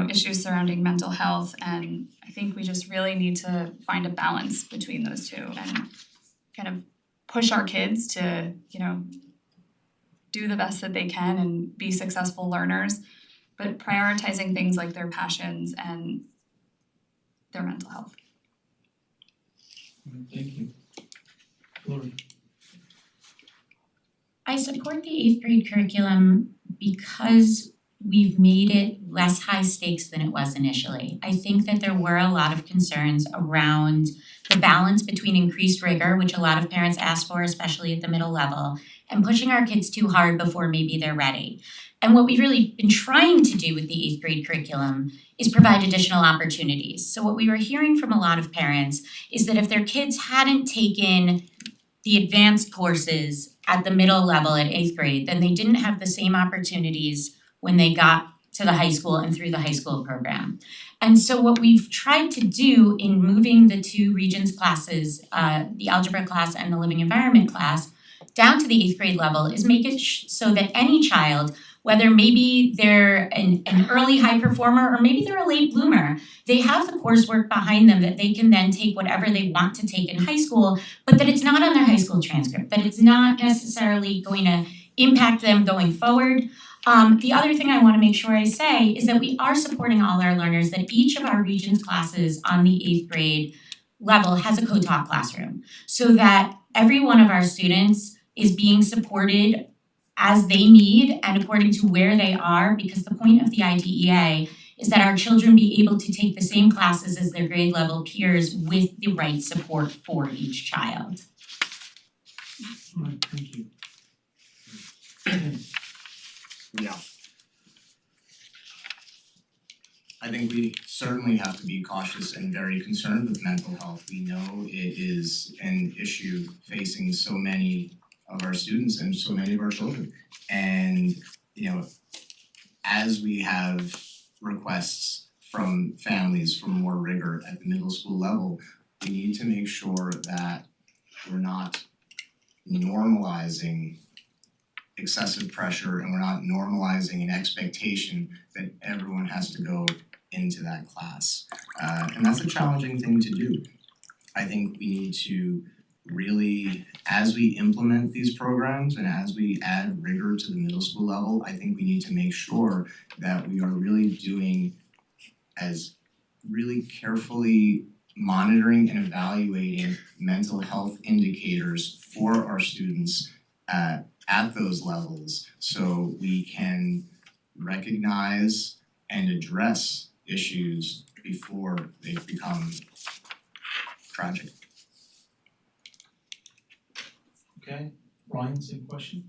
issues surrounding mental health. And I think we just really need to find a balance between those two and kind of push our kids to, do the best that they can and be successful learners, but prioritizing things like their passions and their mental health. Thank you. Lori. I support the 8th grade curriculum because we've made it less high stakes than it was initially. I think that there were a lot of concerns around the balance between increased rigor, which a lot of parents ask for, especially at the middle level, and pushing our kids too hard before maybe they're ready. And what we've really been trying to do with the 8th grade curriculum is provide additional opportunities. So what we were hearing from a lot of parents is that if their kids hadn't taken the advanced courses at the middle level at 8th grade, then they didn't have the same opportunities when they got to the high school and through the high school program. And so what we've tried to do in moving the 2 Regents classes, the algebra class and the living environment class, down to the 8th grade level is make it so that any child, whether maybe they're an early high performer or maybe they're a late bloomer, they have the coursework behind them that they can then take whatever they want to take in high school, but that it's not on their high school transcript, that it's not necessarily going to impact them going forward. The other thing I want to make sure I say is that we are supporting all our learners, that each of our Regents classes on the 8th grade level has a co-taught classroom, so that every one of our students is being supported as they need and according to where they are, because the point of the IDEA is that our children be able to take the same classes as their grade level peers with the right support for each child. All right, thank you. Yeah. I think we certainly have to be cautious and very concerned with mental health. We know it is an issue facing so many of our students and so many of our children. And, as we have requests from families for more rigor at the middle school level, we need to make sure that we're not normalizing excessive pressure and we're not normalizing an expectation that everyone has to go into that class. And that's a challenging thing to do. I think we need to really, as we implement these programs and as we add rigor to the middle school level, I think we need to make sure that we are really doing as really carefully monitoring and evaluating mental health indicators for our students at those levels so we can recognize and address issues before they become tragic. Okay, Ryan, same question?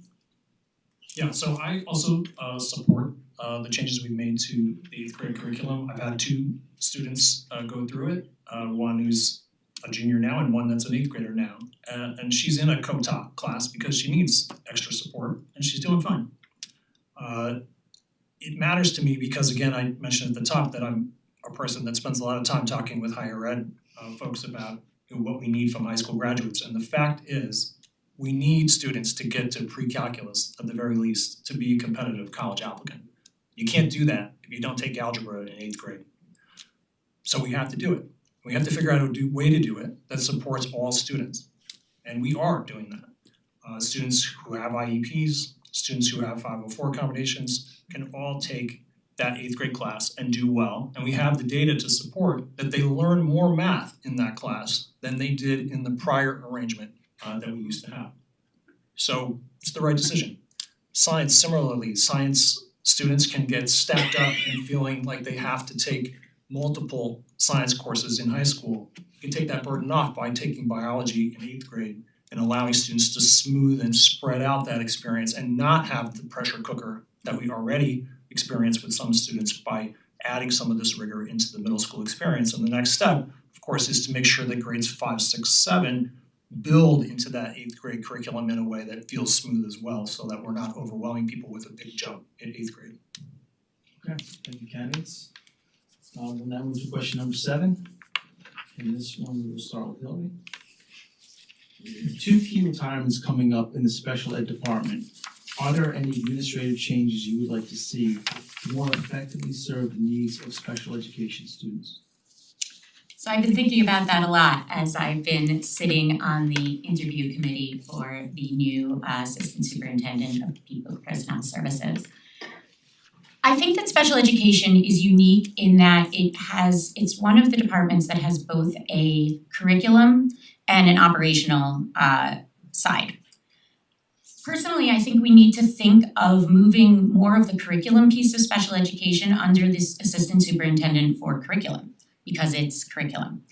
Yeah, so I also support the changes we've made to the 8th grade curriculum. I've had 2 students go through it, one who's a junior now and one that's an 8th grader now. And she's in a co-taught class because she needs extra support and she's doing fine. It matters to me because, again, I mentioned at the top that I'm a person that spends a lot of time talking with higher ed folks about what we need from high school graduates. And the fact is, we need students to get to pre-calculus at the very least to be a competitive college applicant. You can't do that if you don't take algebra in 8th grade. So we have to do it. We have to figure out a way to do it that supports all students. And we are doing that. Students who have IEPs, students who have 504 accommodations can all take that 8th grade class and do well. And we have the data to support that they learn more math in that class than they did in the prior arrangement that we used to have. So it's the right decision. Science, similarly, science students can get stacked up and feeling like they have to take multiple science courses in high school. You can take that burden off by taking biology in 8th grade and allowing students to smooth and spread out that experience and not have the pressure cooker that we already experience with some students by adding some of this rigor into the middle school experience. And the next step, of course, is to make sure that grades 5, 6, 7 build into that 8th grade curriculum in a way that feels smooth as well so that we're not overwhelming people with a big jump in 8th grade. Okay, thank you, candidates. We'll now move to question number 7. And this one we will start with Hillary. 2 key retirements coming up in the special ed department. Are there any administrative changes you would like to see to more effectively serve the needs of special education students? So I've been thinking about that a lot as I've been sitting on the interview committee for the new assistant superintendent of people personnel services. I think that special education is unique in that it's one of the departments that has both a curriculum and an operational side. Personally, I think we need to think of moving more of the curriculum piece of special education under this assistant superintendent for curriculum, because it's curriculum.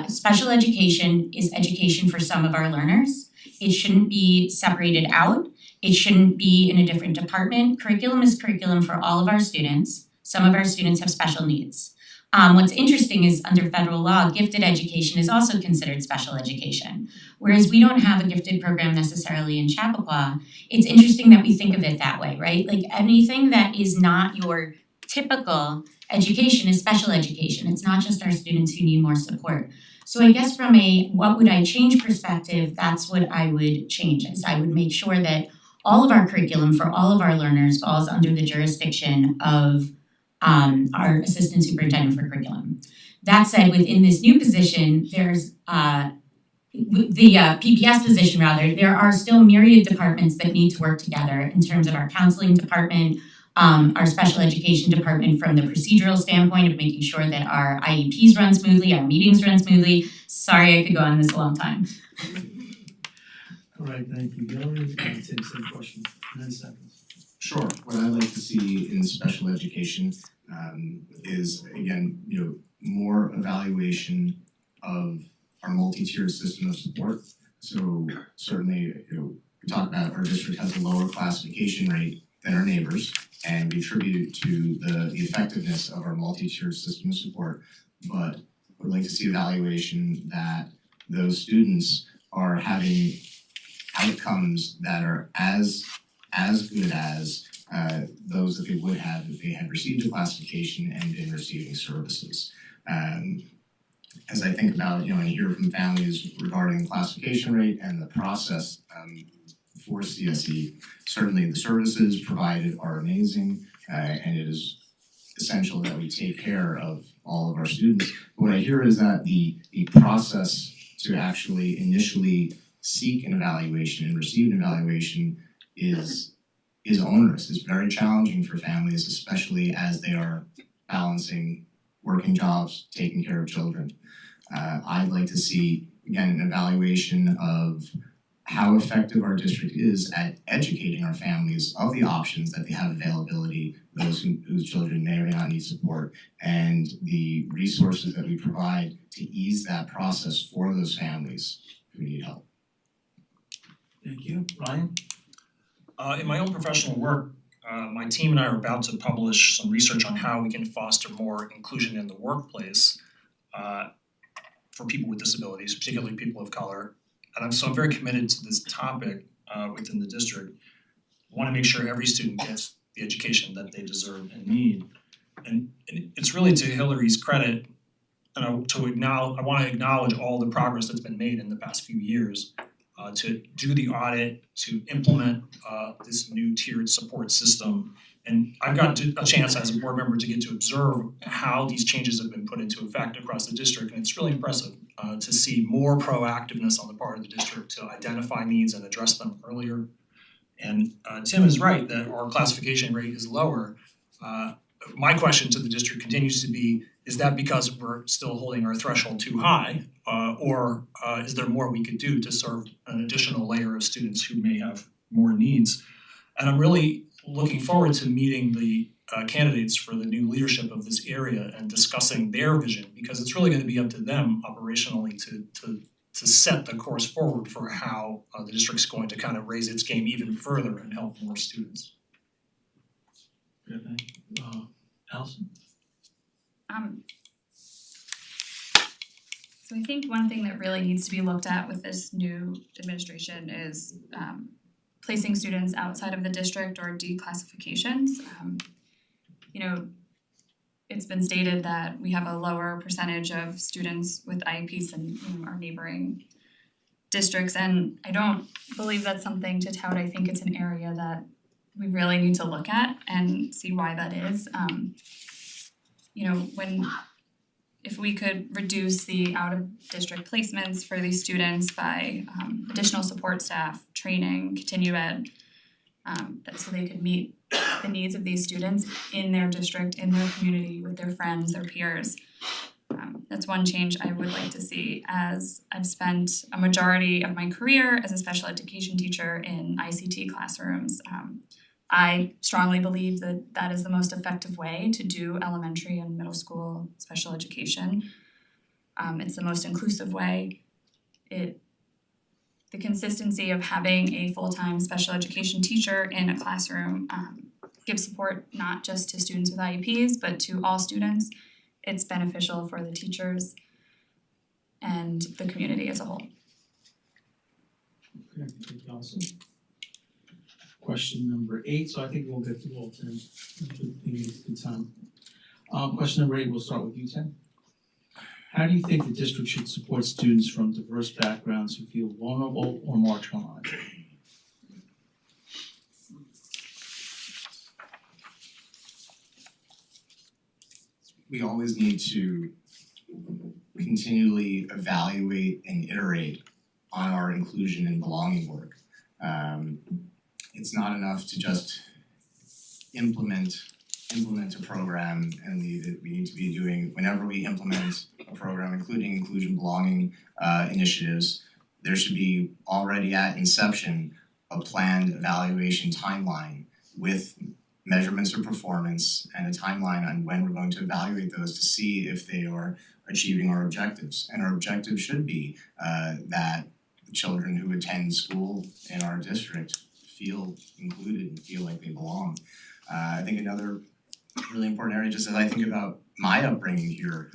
Special education is education for some of our learners. It shouldn't be separated out. It shouldn't be in a different department. Curriculum is curriculum for all of our students. Some of our students have special needs. What's interesting is under federal law, gifted education is also considered special education. Whereas we don't have a gifted program necessarily in Chappaqua, it's interesting that we think of it that way, right? Like anything that is not your typical education is special education. It's not just our students who need more support. So I guess from a what would I change perspective, that's what I would change is I would make sure that all of our curriculum for all of our learners falls under the jurisdiction of our assistant superintendent for curriculum. That said, within this new position, there's the PPS position rather, there are still myriad departments that need to work together in terms of our counseling department, our special education department from the procedural standpoint of making sure that our IEPs run smoothly, our meetings run smoothly. Sorry, I could go on this a long time. All right, thank you, Hillary. Tim, same question, 9 seconds. Sure. What I'd like to see in special education is, again, more evaluation of our multi-tiered system of support. So certainly, we talk about our district has a lower classification rate than our neighbors, and we attribute it to the effectiveness of our multi-tiered system of support, but would like to see evaluation that those students are having outcomes that are as good as those that they would have if they had received a classification and been receiving services. As I think about, and hear from families regarding the classification rate and the process for CSE, certainly the services provided are amazing, and it is essential that we take care of all of our students. What I hear is that the process to actually initially seek an evaluation and receive an evaluation is onerous, is very challenging for families, especially as they are balancing working jobs, taking care of children. I'd like to see, again, an evaluation of how effective our district is at educating our families of the options that they have availability, those whose children may or may not need support, and the resources that we provide to ease that process for those families who need help. Thank you. Ryan? In my own professional work, my team and I are about to publish some research on how we can foster more inclusion in the workplace for people with disabilities, particularly people of color. And I'm very committed to this topic within the district. I want to make sure every student gets the education that they deserve and need. And it's really to Hillary's credit, and I want to acknowledge all the progress that's been made in the past few years to do the audit, to implement this new tiered support system. And I've got a chance as a board member to get to observe how these changes have been put into effect across the district, and it's really impressive to see more proactiveness on the part of the district to identify needs and address them earlier. And Tim is right that our classification rate is lower. My question to the district continues to be, is that because we're still holding our threshold too high, or is there more we could do to serve an additional layer of students who may have more needs? And I'm really looking forward to meeting the candidates for the new leadership of this area and discussing their vision, because it's really going to be up to them operationally to set the course forward for how the district's going to kind of raise its game even further and help more students. Good, thank you. Allison? So I think one thing that really needs to be looked at with this new administration is placing students outside of the district or declassifications. It's been stated that we have a lower percentage of students with IEPs than our neighboring districts, and I don't believe that's something to tout. I think it's an area that we really need to look at and see why that is. If we could reduce the out-of-district placements for these students by additional support staff, training, continue ed, so they could meet the needs of these students in their district, in their community, with their friends, their peers. That's one change I would like to see, as I've spent a majority of my career as a special education teacher in ICT classrooms. I strongly believe that that is the most effective way to do elementary and middle school special education. It's the most inclusive way. The consistency of having a full-time special education teacher in a classroom gives support not just to students with IEPs, but to all students. It's beneficial for the teachers and the community as a whole. Okay, thank you, Allison. Question number 8, so I think we'll get through all 10. It's a good time. Question number 8, we'll start with you, Tim. How do you think the district should support students from diverse backgrounds who feel vulnerable or marginalized? We always need to continually evaluate and iterate on our inclusion and belonging work. It's not enough to just implement a program and leave it. We need to be doing, whenever we implement a program, including inclusion belonging initiatives, there should be already at inception a planned evaluation timeline with measurements of performance and a timeline on when we're going to evaluate those to see if they are achieving our objectives. And our objective should be that the children who attend school in our district feel included and feel like they belong. I think another really important area, just as I think about my upbringing here,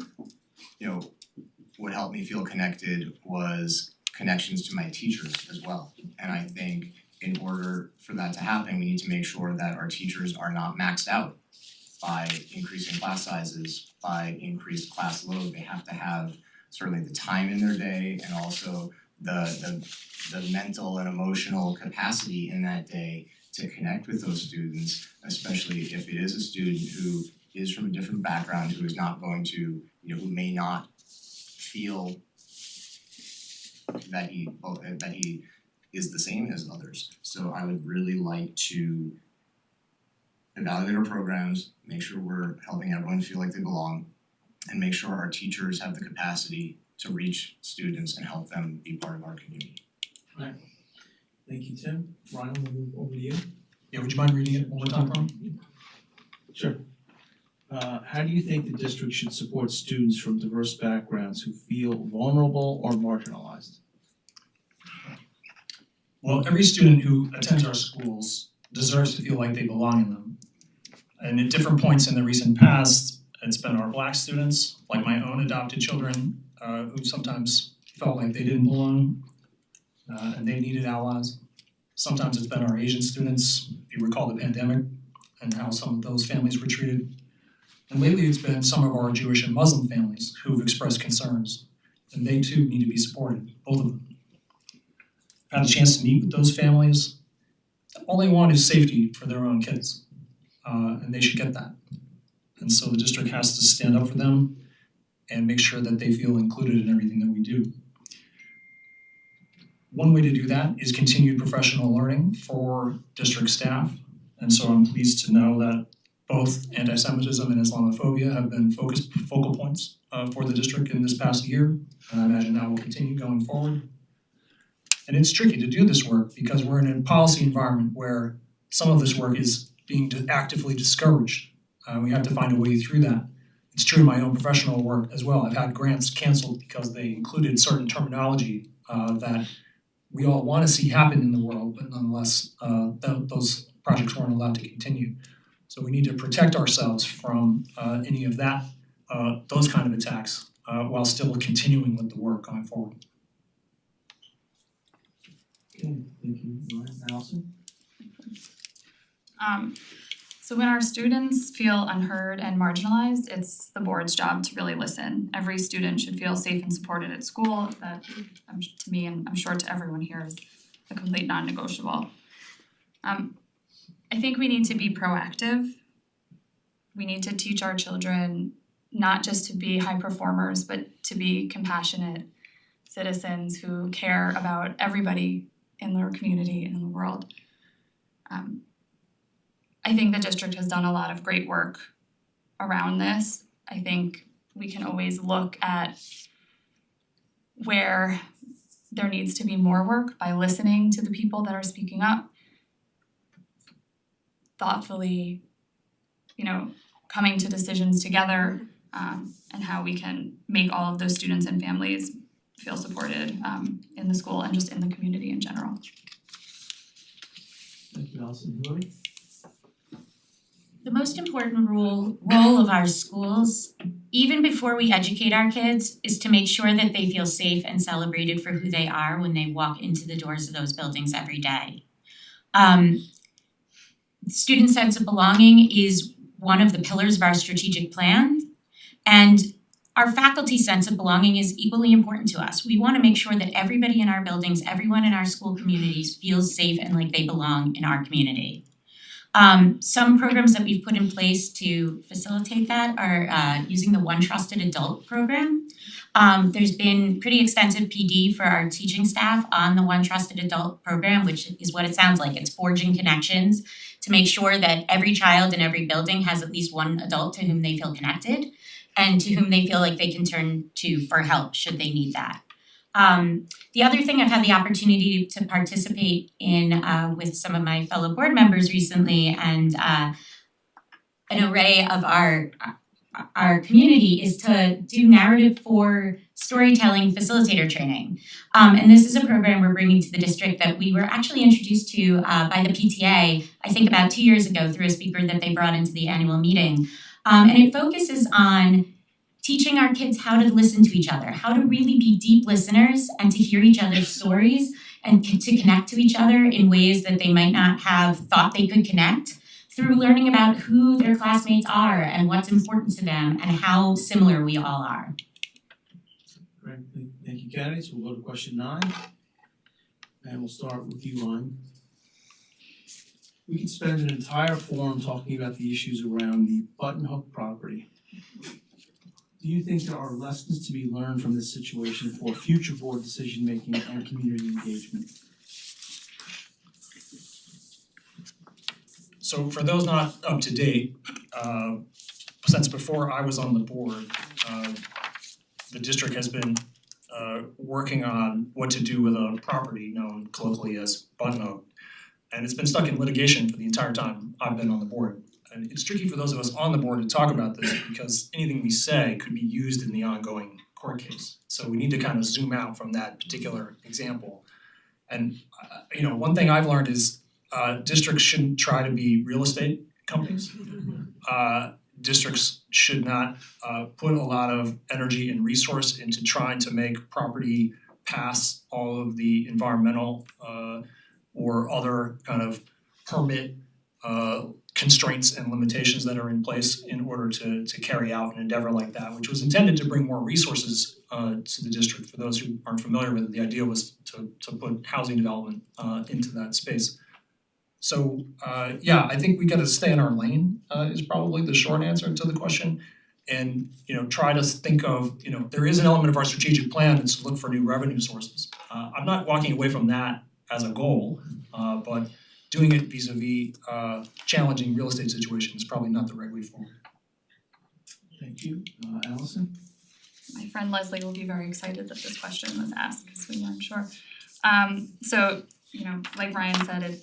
what helped me feel connected was connections to my teachers as well. And I think in order for that to happen, we need to make sure that our teachers are not maxed out by increasing class sizes, by increased class load. They have to have certainly the time in their day and also the mental and emotional capacity in that day to connect with those students, especially if it is a student who is from a different background, who is not going to, who may not feel that he is the same as others. So I would really like to evaluate our programs, make sure we're helping everyone feel like they belong, and make sure our teachers have the capacity to reach students and help them be part of our community. Thank you, Tim. Ryan, we'll move over to you. Yeah, would you mind reading it one more time for me? Sure. How do you think the district should support students from diverse backgrounds who feel vulnerable or marginalized? Well, every student who attends our schools deserves to feel like they belong in them. And at different points in the recent past, it's been our Black students, like my own adopted children, who sometimes felt like they didn't belong and they needed allies. Sometimes it's been our Asian students, if you recall the pandemic and how some of those families were treated. And lately it's been some of our Jewish and Muslim families who've expressed concerns, and they too need to be supported, both of them. I've had a chance to meet with those families. All they want is safety for their own kids, and they should get that. And so the district has to stand up for them and make sure that they feel included in everything that we do. One way to do that is continued professional learning for district staff. And so I'm pleased to know that both anti-Semitism and Islamophobia have been focal points for the district in this past year. And I imagine that will continue going forward. And it's tricky to do this work because we're in a policy environment where some of this work is being actively discouraged. We have to find a way through that. It's true in my own professional work as well. I've had grants canceled because they included certain terminology that we all want to see happen in the world, but nonetheless, those projects weren't allowed to continue. So we need to protect ourselves from any of that, those kind of attacks, while still continuing with the work going forward. Okay, thank you, Ryan. Allison? So when our students feel unheard and marginalized, it's the board's job to really listen. Every student should feel safe and supported at school. That, to me, and I'm sure to everyone here, is a complete non-negotiable. I think we need to be proactive. We need to teach our children not just to be high performers, but to be compassionate citizens who care about everybody in their community and in the world. I think the district has done a lot of great work around this. I think we can always look at where there needs to be more work by listening to the people that are speaking up, thoughtfully, coming to decisions together, and how we can make all of those students and families feel supported in the school and just in the community in general. Thank you, Allison. Hillary? The most important role of our schools, even before we educate our kids, is to make sure that they feel safe and celebrated for who they are when they walk into the doors of those buildings every day. Student sense of belonging is one of the pillars of our strategic plan, and our faculty sense of belonging is equally important to us. We want to make sure that everybody in our buildings, everyone in our school communities feels safe and like they belong in our community. Some programs that we've put in place to facilitate that are using the One Trusted Adult program. There's been pretty extensive PD for our teaching staff on the One Trusted Adult program, which is what it sounds like. It's forging connections to make sure that every child in every building has at least one adult to whom they feel connected and to whom they feel like they can turn to for help should they need that. The other thing I've had the opportunity to participate in with some of my fellow board members recently, and an array of our our community is to do narrative for storytelling facilitator training. And this is a program we're bringing to the district that we were actually introduced to by the PTA, I think about 2 years ago through a speaker that they brought into the annual meeting. And it focuses on teaching our kids how to listen to each other, how to really be deep listeners and to hear each other's stories and to connect to each other in ways that they might not have thought they could connect, through learning about who their classmates are and what's important to them and how similar we all are. Great, thank you, candidates. We'll go to question 9. And we'll start with you, Ryan. We could spend an entire forum talking about the issues around the Button Hook property. Do you think there are lessons to be learned from this situation for future board decision-making and community engagement? So for those not up to date, since before I was on the board, the district has been working on what to do with a property known colloquially as Button Hook. And it's been stuck in litigation for the entire time I've been on the board. And it's tricky for those of us on the board to talk about this because anything we say could be used in the ongoing court case. So we need to kind of zoom out from that particular example. And one thing I've learned is districts shouldn't try to be real estate companies. Districts should not put a lot of energy and resource into trying to make property pass all of the environmental or other kind of permit constraints and limitations that are in place in order to carry out an endeavor like that, which was intended to bring more resources to the district. For those who aren't familiar with it, the idea was to put housing development into that space. So I think we gotta stay in our lane is probably the short answer to the question. And try to think of, there is an element of our strategic plan that's to look for new revenue sources. I'm not walking away from that as a goal, but doing it vis-a-vis challenging real estate situation is probably not the right way forward. Thank you. Allison? My friend Leslie will be very excited that this question was asked because we weren't sure. So, like Ryan said,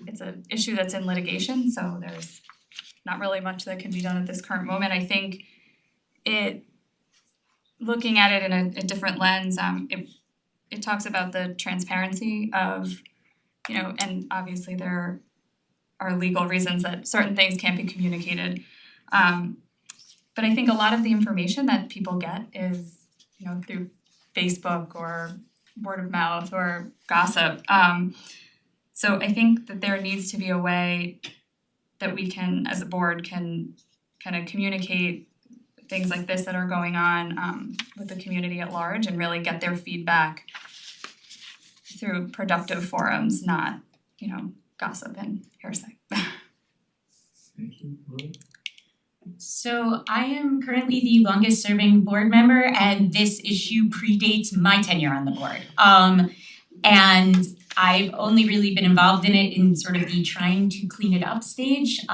it's an issue that's in litigation, so there's not really much that can be done at this current moment. I think looking at it in a different lens, it talks about the transparency of, and obviously there are legal reasons that certain things can't be communicated. But I think a lot of the information that people get is, through Facebook or word of mouth or gossip. So I think that there needs to be a way that we can, as a board, can kind of communicate things like this that are going on with the community at large and really get their feedback through productive forums, not, gossip and hearsay. Thank you. Lily? So I am currently the longest serving board member and this issue predates my tenure on the board. And I've only really been involved in it in sort of the trying to clean it up stage, so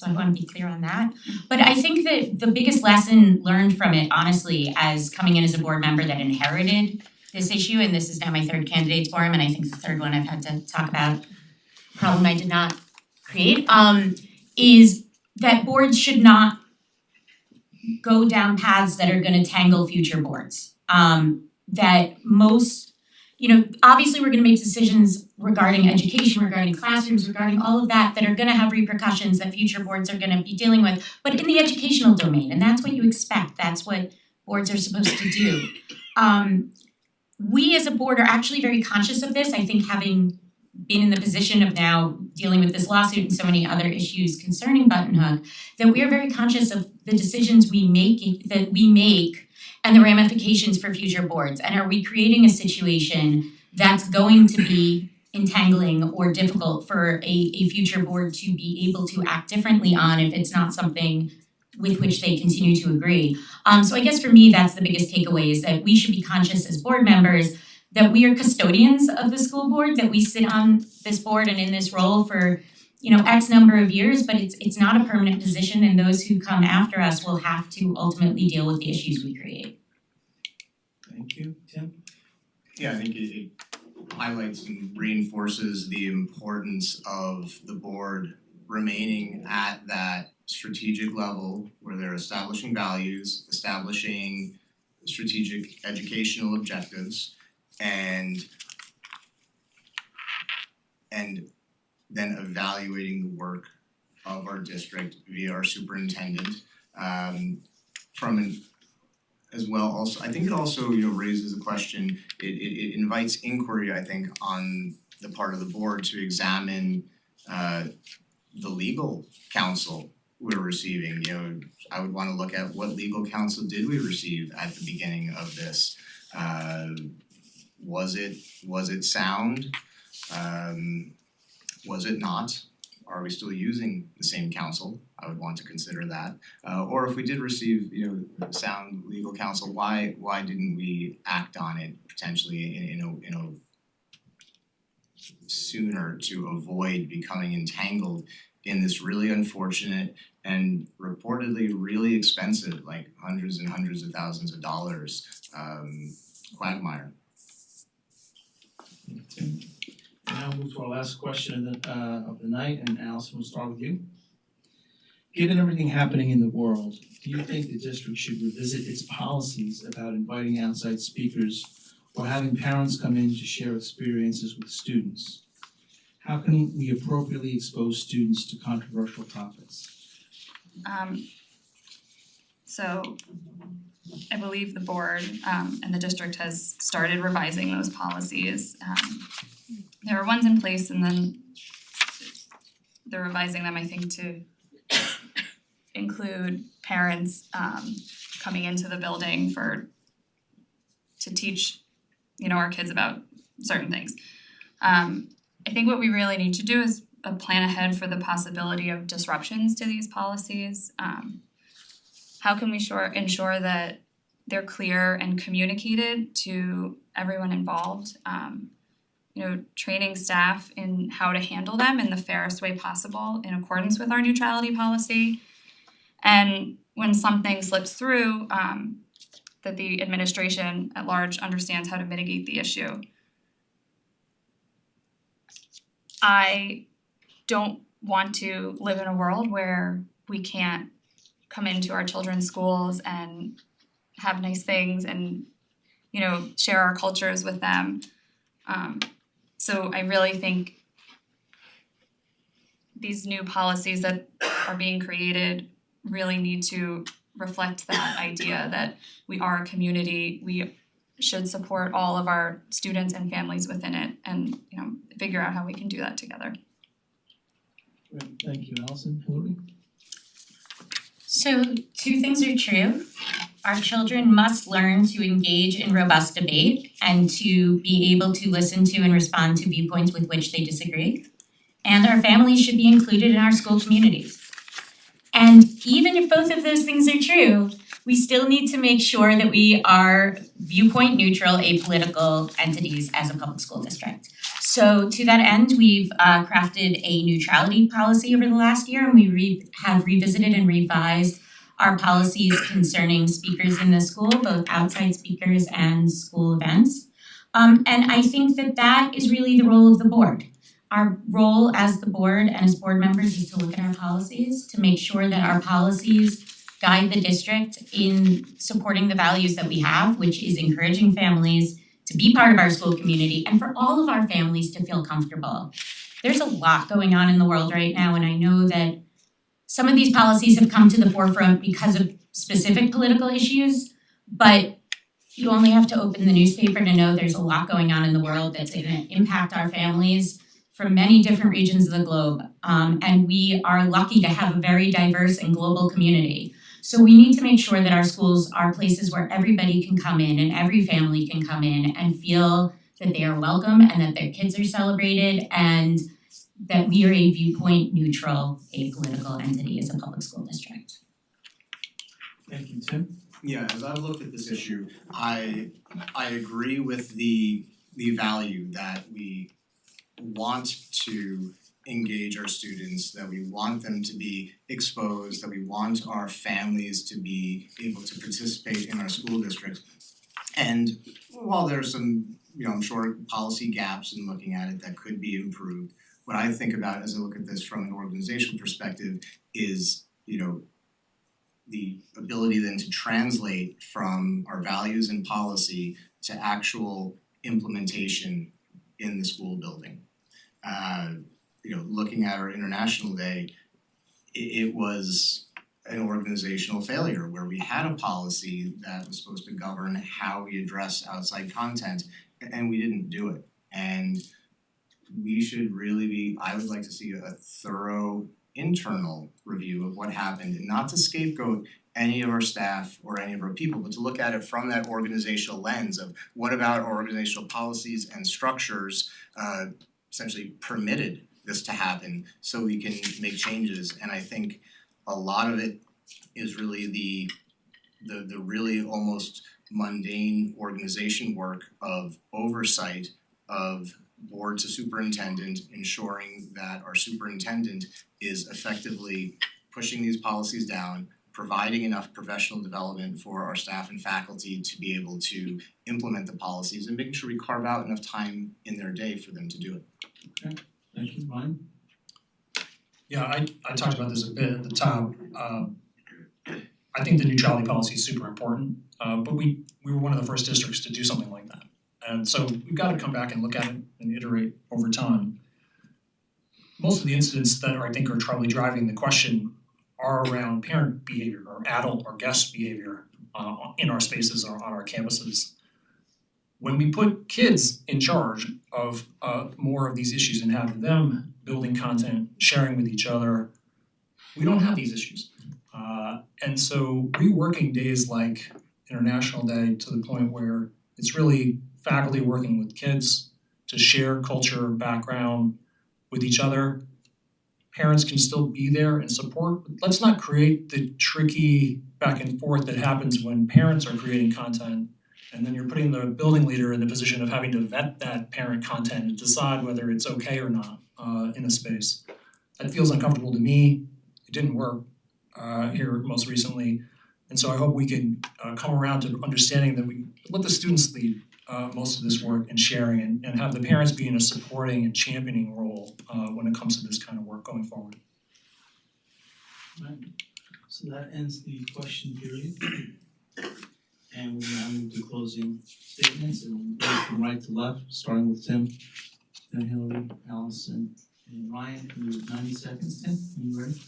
I want to be clear on that. But I think that the biggest lesson learned from it, honestly, as coming in as a board member that inherited this issue, and this is now my 3rd candidates forum, and I think the 3rd one I've had to talk about, a problem I did not create, is that boards should not go down paths that are going to tangle future boards. That most, obviously we're going to make decisions regarding education, regarding classrooms, regarding all of that are going to have repercussions that future boards are going to be dealing with, but in the educational domain, and that's what you expect. That's what boards are supposed to do. We as a board are actually very conscious of this. I think having been in the position of now dealing with this lawsuit and so many other issues concerning Button Hook, that we are very conscious of the decisions we make and the ramifications for future boards. And are we creating a situation that's going to be entangling or difficult for a future board to be able to act differently on if it's not something with which they continue to agree. So I guess for me, that's the biggest takeaway, is that we should be conscious as board members that we are custodians of the school board, that we sit on this board and in this role for X number of years, but it's not a permanent position, and those who come after us will have to ultimately deal with the issues we create. Thank you. Tim? Yeah, I think it highlights and reinforces the importance of the board remaining at that strategic level where they're establishing values, establishing strategic educational objectives, and then evaluating the work of our district via our superintendent. From an as well also, I think it also, raises a question, it invites inquiry, I think, on the part of the board to examine the legal counsel we're receiving. I would wanna look at what legal counsel did we receive at the beginning of this. Was it sound? Was it not? Are we still using the same counsel? I would want to consider that. Or if we did receive, sound legal counsel, why didn't we act on it potentially in a sooner to avoid becoming entangled in this really unfortunate and reportedly really expensive, like hundreds and hundreds of thousands of dollars, quagmire. Tim. Now we'll move to our last question of the night, and Allison, we'll start with you. Given everything happening in the world, do you think the district should revisit its policies about inviting outside speakers or having parents come in to share experiences with students? How can we appropriately expose students to controversial topics? So I believe the board and the district has started revising those policies. There are ones in place and then they're revising them, I think, to include parents coming into the building to teach, our kids about certain things. I think what we really need to do is plan ahead for the possibility of disruptions to these policies. How can we ensure that they're clear and communicated to everyone involved? Training staff in how to handle them in the fairest way possible in accordance with our neutrality policy. And when something slips through, that the administration at large understands how to mitigate the issue. I don't want to live in a world where we can't come into our children's schools and have nice things and, share our cultures with them. So I really think these new policies that are being created really need to reflect that idea that we are a community, we should support all of our students and families within it and, figure out how we can do that together. Great, thank you, Allison. Hillary? So 2 things are true. Our children must learn to engage in robust debate and to be able to listen to and respond to viewpoints with which they disagree. And our families should be included in our school communities. And even if both of those things are true, we still need to make sure that we are viewpoint neutral, apolitical entities as a public school district. So to that end, we've crafted a neutrality policy over the last year, and we have revisited and revised our policies concerning speakers in the school, both outside speakers and school events. And I think that is really the role of the board. Our role as the board and as board members is to look at our policies, to make sure that our policies guide the district in supporting the values that we have, which is encouraging families to be part of our school community and for all of our families to feel comfortable. There's a lot going on in the world right now, and I know that some of these policies have come to the forefront because of specific political issues, but you only have to open the newspaper to know there's a lot going on in the world that's going to impact our families from many different regions of the globe. And we are lucky to have a very diverse and global community. So we need to make sure that our schools are places where everybody can come in and every family can come in and feel that they are welcome and that their kids are celebrated and that we are a viewpoint neutral, apolitical entity as a public school district. Thank you, Tim. Yeah, as I've looked at this issue, I agree with the value that we want to engage our students, that we want them to be exposed, that we want our families to be able to participate in our school districts. And while there's some, I'm sure policy gaps in looking at it that could be improved, what I think about as I look at this from an organizational perspective is the ability then to translate from our values and policy to actual implementation in the school building. Looking at our International Day, it was an organizational failure where we had a policy that was supposed to govern how we address outside content and we didn't do it. And we should really I would like to see a thorough internal review of what happened, and not to scapegoat any of our staff or any of our people, but to look at it from that organizational lens of what about our organizational policies and structures essentially permitted this to happen so we can make changes. And I think a lot of it is really the really almost mundane organization work of oversight of board to superintendent, ensuring that our superintendent is effectively pushing these policies down, providing enough professional development for our staff and faculty to be able to implement the policies, and making sure we carve out enough time in their day for them to do it. Okay, thank you, Ryan. Yeah, I talked about this a bit at the top. I think the neutrality policy is super important, but we were one of the first districts to do something like that. And so we've got to come back and look at it and iterate over time. Most of the incidents that I think are probably driving the question are around parent behavior or adult or guest behavior in our spaces or on our campuses. When we put kids in charge of more of these issues and have them building content, sharing with each other, we don't have these issues. And so reworking days like International Day to the point where it's really faculty working with kids to share culture, background with each other. Parents can still be there and support. Let's not create the tricky back and forth that happens when parents are creating content and then you're putting the building leader in the position of having to vet that parent content and decide whether it's okay or not in a space. That feels uncomfortable to me. It didn't work here most recently. And so I hope we can come around to understanding that we let the students lead most of this work and sharing and have the parents be in a supporting and championing role when it comes to this kind of work going forward. Right. So that ends the question period. And we'll now move to closing statements, and we'll go from right to left, starting with Tim, then Hillary, Allison, and Ryan. You have 90 seconds, Tim. Are you ready?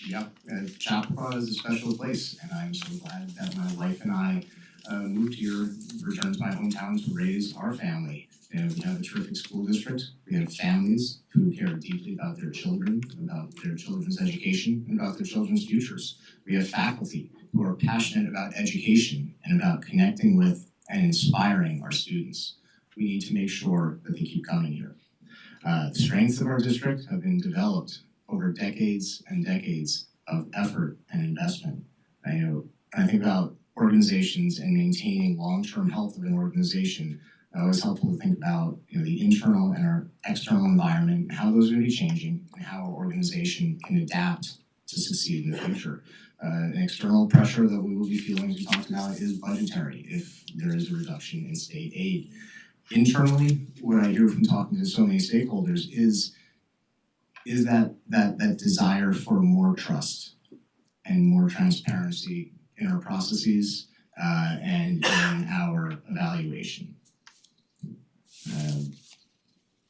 Yep, Chappaqua is a special place, and I'm so glad that my wife and I moved here, returned to my hometown to raise our family. And we have a terrific school district. We have families who care deeply about their children, about their children's education, and about their children's futures. We have faculty who are passionate about education and about connecting with and inspiring our students. We need to make sure that they keep coming here. The strengths of our district have been developed over decades and decades of effort and investment. I think about organizations and maintaining long-term health of an organization. It's helpful to think about the internal and our external environment, how those are going to be changing, and how our organization can adapt to succeed in the future. An external pressure that we will be feeling, as we talked about, is budgetary if there is a reduction in state aid. Internally, what I hear from talking to so many stakeholders is that desire for more trust and more transparency in our processes and in our evaluation.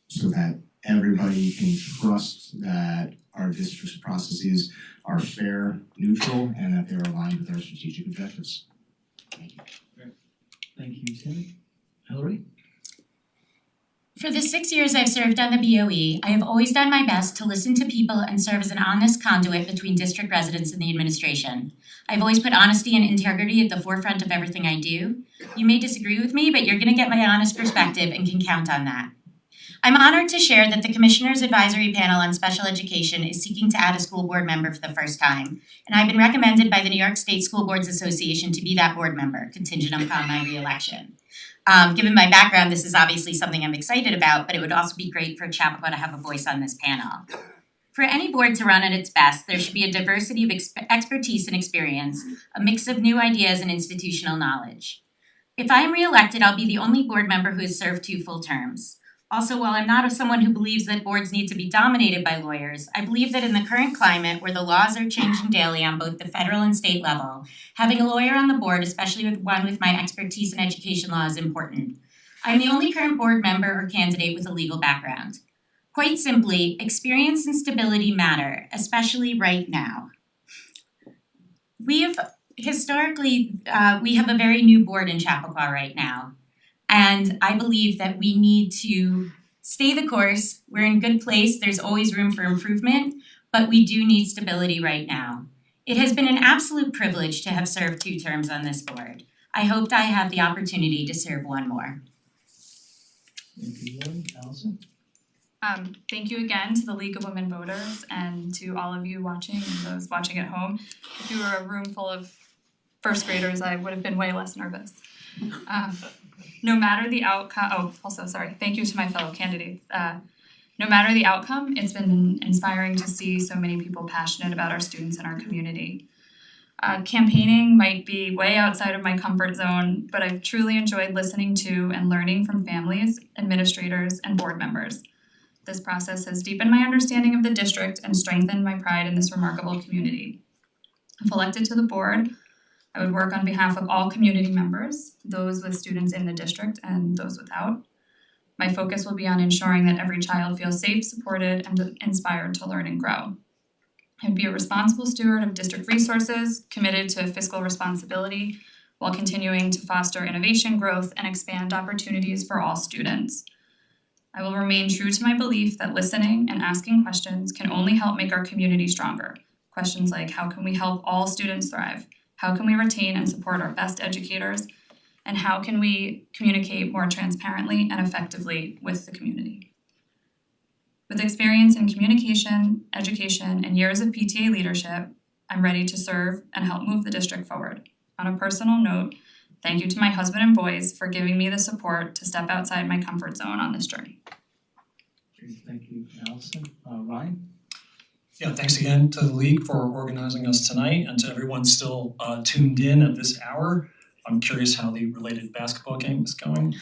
So that everybody can trust that our district's processes are fair, neutral, and that they're aligned with our strategic objectives. Thank you. Thank you, Tim. Hillary? For the 6 years I've served on the BOE, I have always done my best to listen to people and serve as an honest conduit between district residents and the administration. I've always put honesty and integrity at the forefront of everything I do. You may disagree with me, but you're going to get my honest perspective and can count on that. I'm honored to share that the Commissioners' Advisory Panel on Special Education is seeking to add a school board member for the first time, and I've been recommended by the New York State School Boards Association to be that board member, contingent upon my re-election. Given my background, this is obviously something I'm excited about, but it would also be great for Chappaqua to have a voice on this panel. For any board to run at its best, there should be a diversity of expertise and experience, a mix of new ideas and institutional knowledge. If I am re-elected, I'll be the only board member who has served 2 full terms. Also, while I'm not someone who believes that boards need to be dominated by lawyers, I believe that in the current climate where the laws are changing daily on both the federal and state level, having a lawyer on the board, especially with one with my expertise in education law, is important. I'm the only current board member or candidate with a legal background. Quite simply, experience and stability matter, especially right now. We have a very new board in Chappaqua right now. And I believe that we need to stay the course. We're in a good place. There's always room for improvement, but we do need stability right now. It has been an absolute privilege to have served 2 terms on this board. I hoped I have the opportunity to serve 1 more. Thank you, Lori. Allison? Thank you again to the League of Women Voters and to all of you watching and those watching at home. If you were a room full of first graders, I would have been way less nervous. No matter the outcome, thank you to my fellow candidates. No matter the outcome, it's been inspiring to see so many people passionate about our students and our community. Campaigning might be way outside of my comfort zone, but I've truly enjoyed listening to and learning from families, administrators, and board members. This process has deepened my understanding of the district and strengthened my pride in this remarkable community. If elected to the board, I would work on behalf of all community members, those with students in the district and those without. My focus will be on ensuring that every child feels safe, supported, and inspired to learn and grow. I'd be a responsible steward of district resources, committed to fiscal responsibility, while continuing to foster innovation, growth, and expand opportunities for all students. I will remain true to my belief that listening and asking questions can only help make our community stronger. Questions like, how can we help all students thrive? How can we retain and support our best educators? And how can we communicate more transparently and effectively with the community? With experience in communication, education, and years of PTA leadership, I'm ready to serve and help move the district forward. On a personal note, thank you to my husband and boys for giving me the support to step outside my comfort zone on this journey. Thank you, Allison. Ryan? Yeah, thanks again to the League for organizing us tonight and to everyone still tuned in at this hour. I'm curious how the related basketball game is going.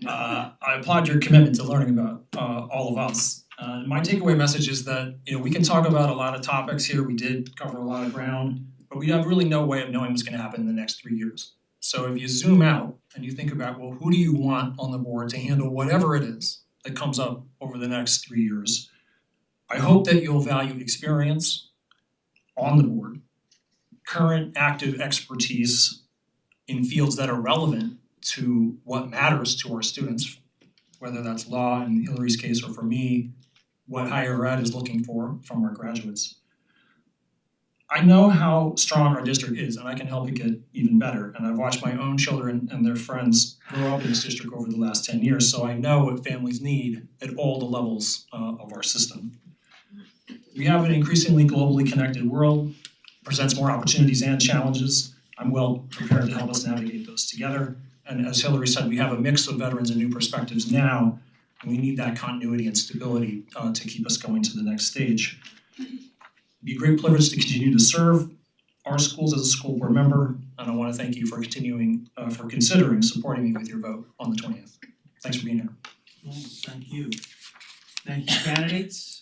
I applaud your commitment to learning about all of us. My takeaway message is that we can talk about a lot of topics here. We did cover a lot of ground, but we have really no way of knowing what's going to happen in the next 3 years. So if you zoom out and you think about, well, who do you want on the board to handle whatever it is that comes up over the next 3 years? I hope that you'll value experience on the board, current active expertise in fields that are relevant to what matters to our students, whether that's law in Hillary's case or for me, what higher ed is looking for from our graduates. I know how strong our district is and I can help it get even better. And I've watched my own children and their friends grow up in this district over the last 10 years, so I know what families need at all the levels of our system. We have an increasingly globally connected world, presents more opportunities and challenges. I'm well prepared to help us navigate those together. And as Hillary said, we have a mix of veterans and new perspectives now, and we need that continuity and stability to keep us going to the next stage. It'd be a great privilege to continue to serve our schools as a school board member, and I want to thank you for considering supporting me with your vote on the 20th. Thanks for being here. Well, thank you. Thank you, candidates.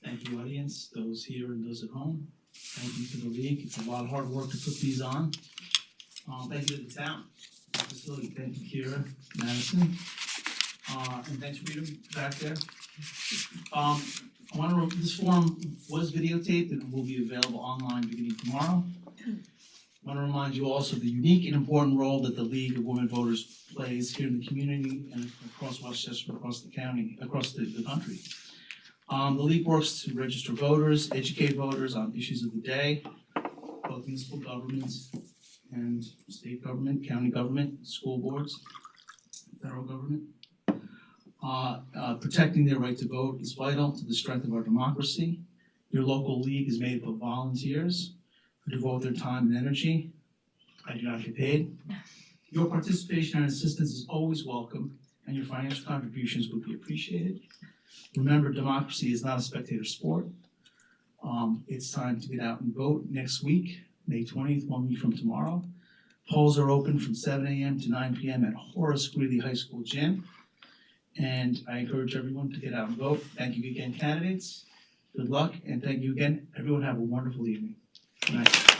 Thank you, audience, those here and those at home. Thank you to the League. It's a lot of hard work to put these on. Thank you to the town, facility. Thank you, Kira, Madison, and thanks for being back there. This forum was videotaped and will be available online beginning tomorrow. I want to remind you also of the unique and important role that the League of Women Voters plays here in the community and across Westchester, across the county, across the country. The League works to register voters, educate voters on issues of the day, both municipal governments and state government, county government, school boards, federal government. Protecting their right to vote is vital to the strength of our democracy. Your local league is made up of volunteers who devote their time and energy. I do not get paid. Your participation and assistance is always welcome, and your financial contributions would be appreciated. Remember, democracy is not a spectator sport. It's time to get out and vote next week, May 20th, 1 week from tomorrow. Polls are open from 7 a.m. to 9 p.m. at Horace Greeley High School Gym. And I encourage everyone to get out and vote. Thank you again, candidates. Good luck, and thank you again. Everyone have a wonderful evening. Good night.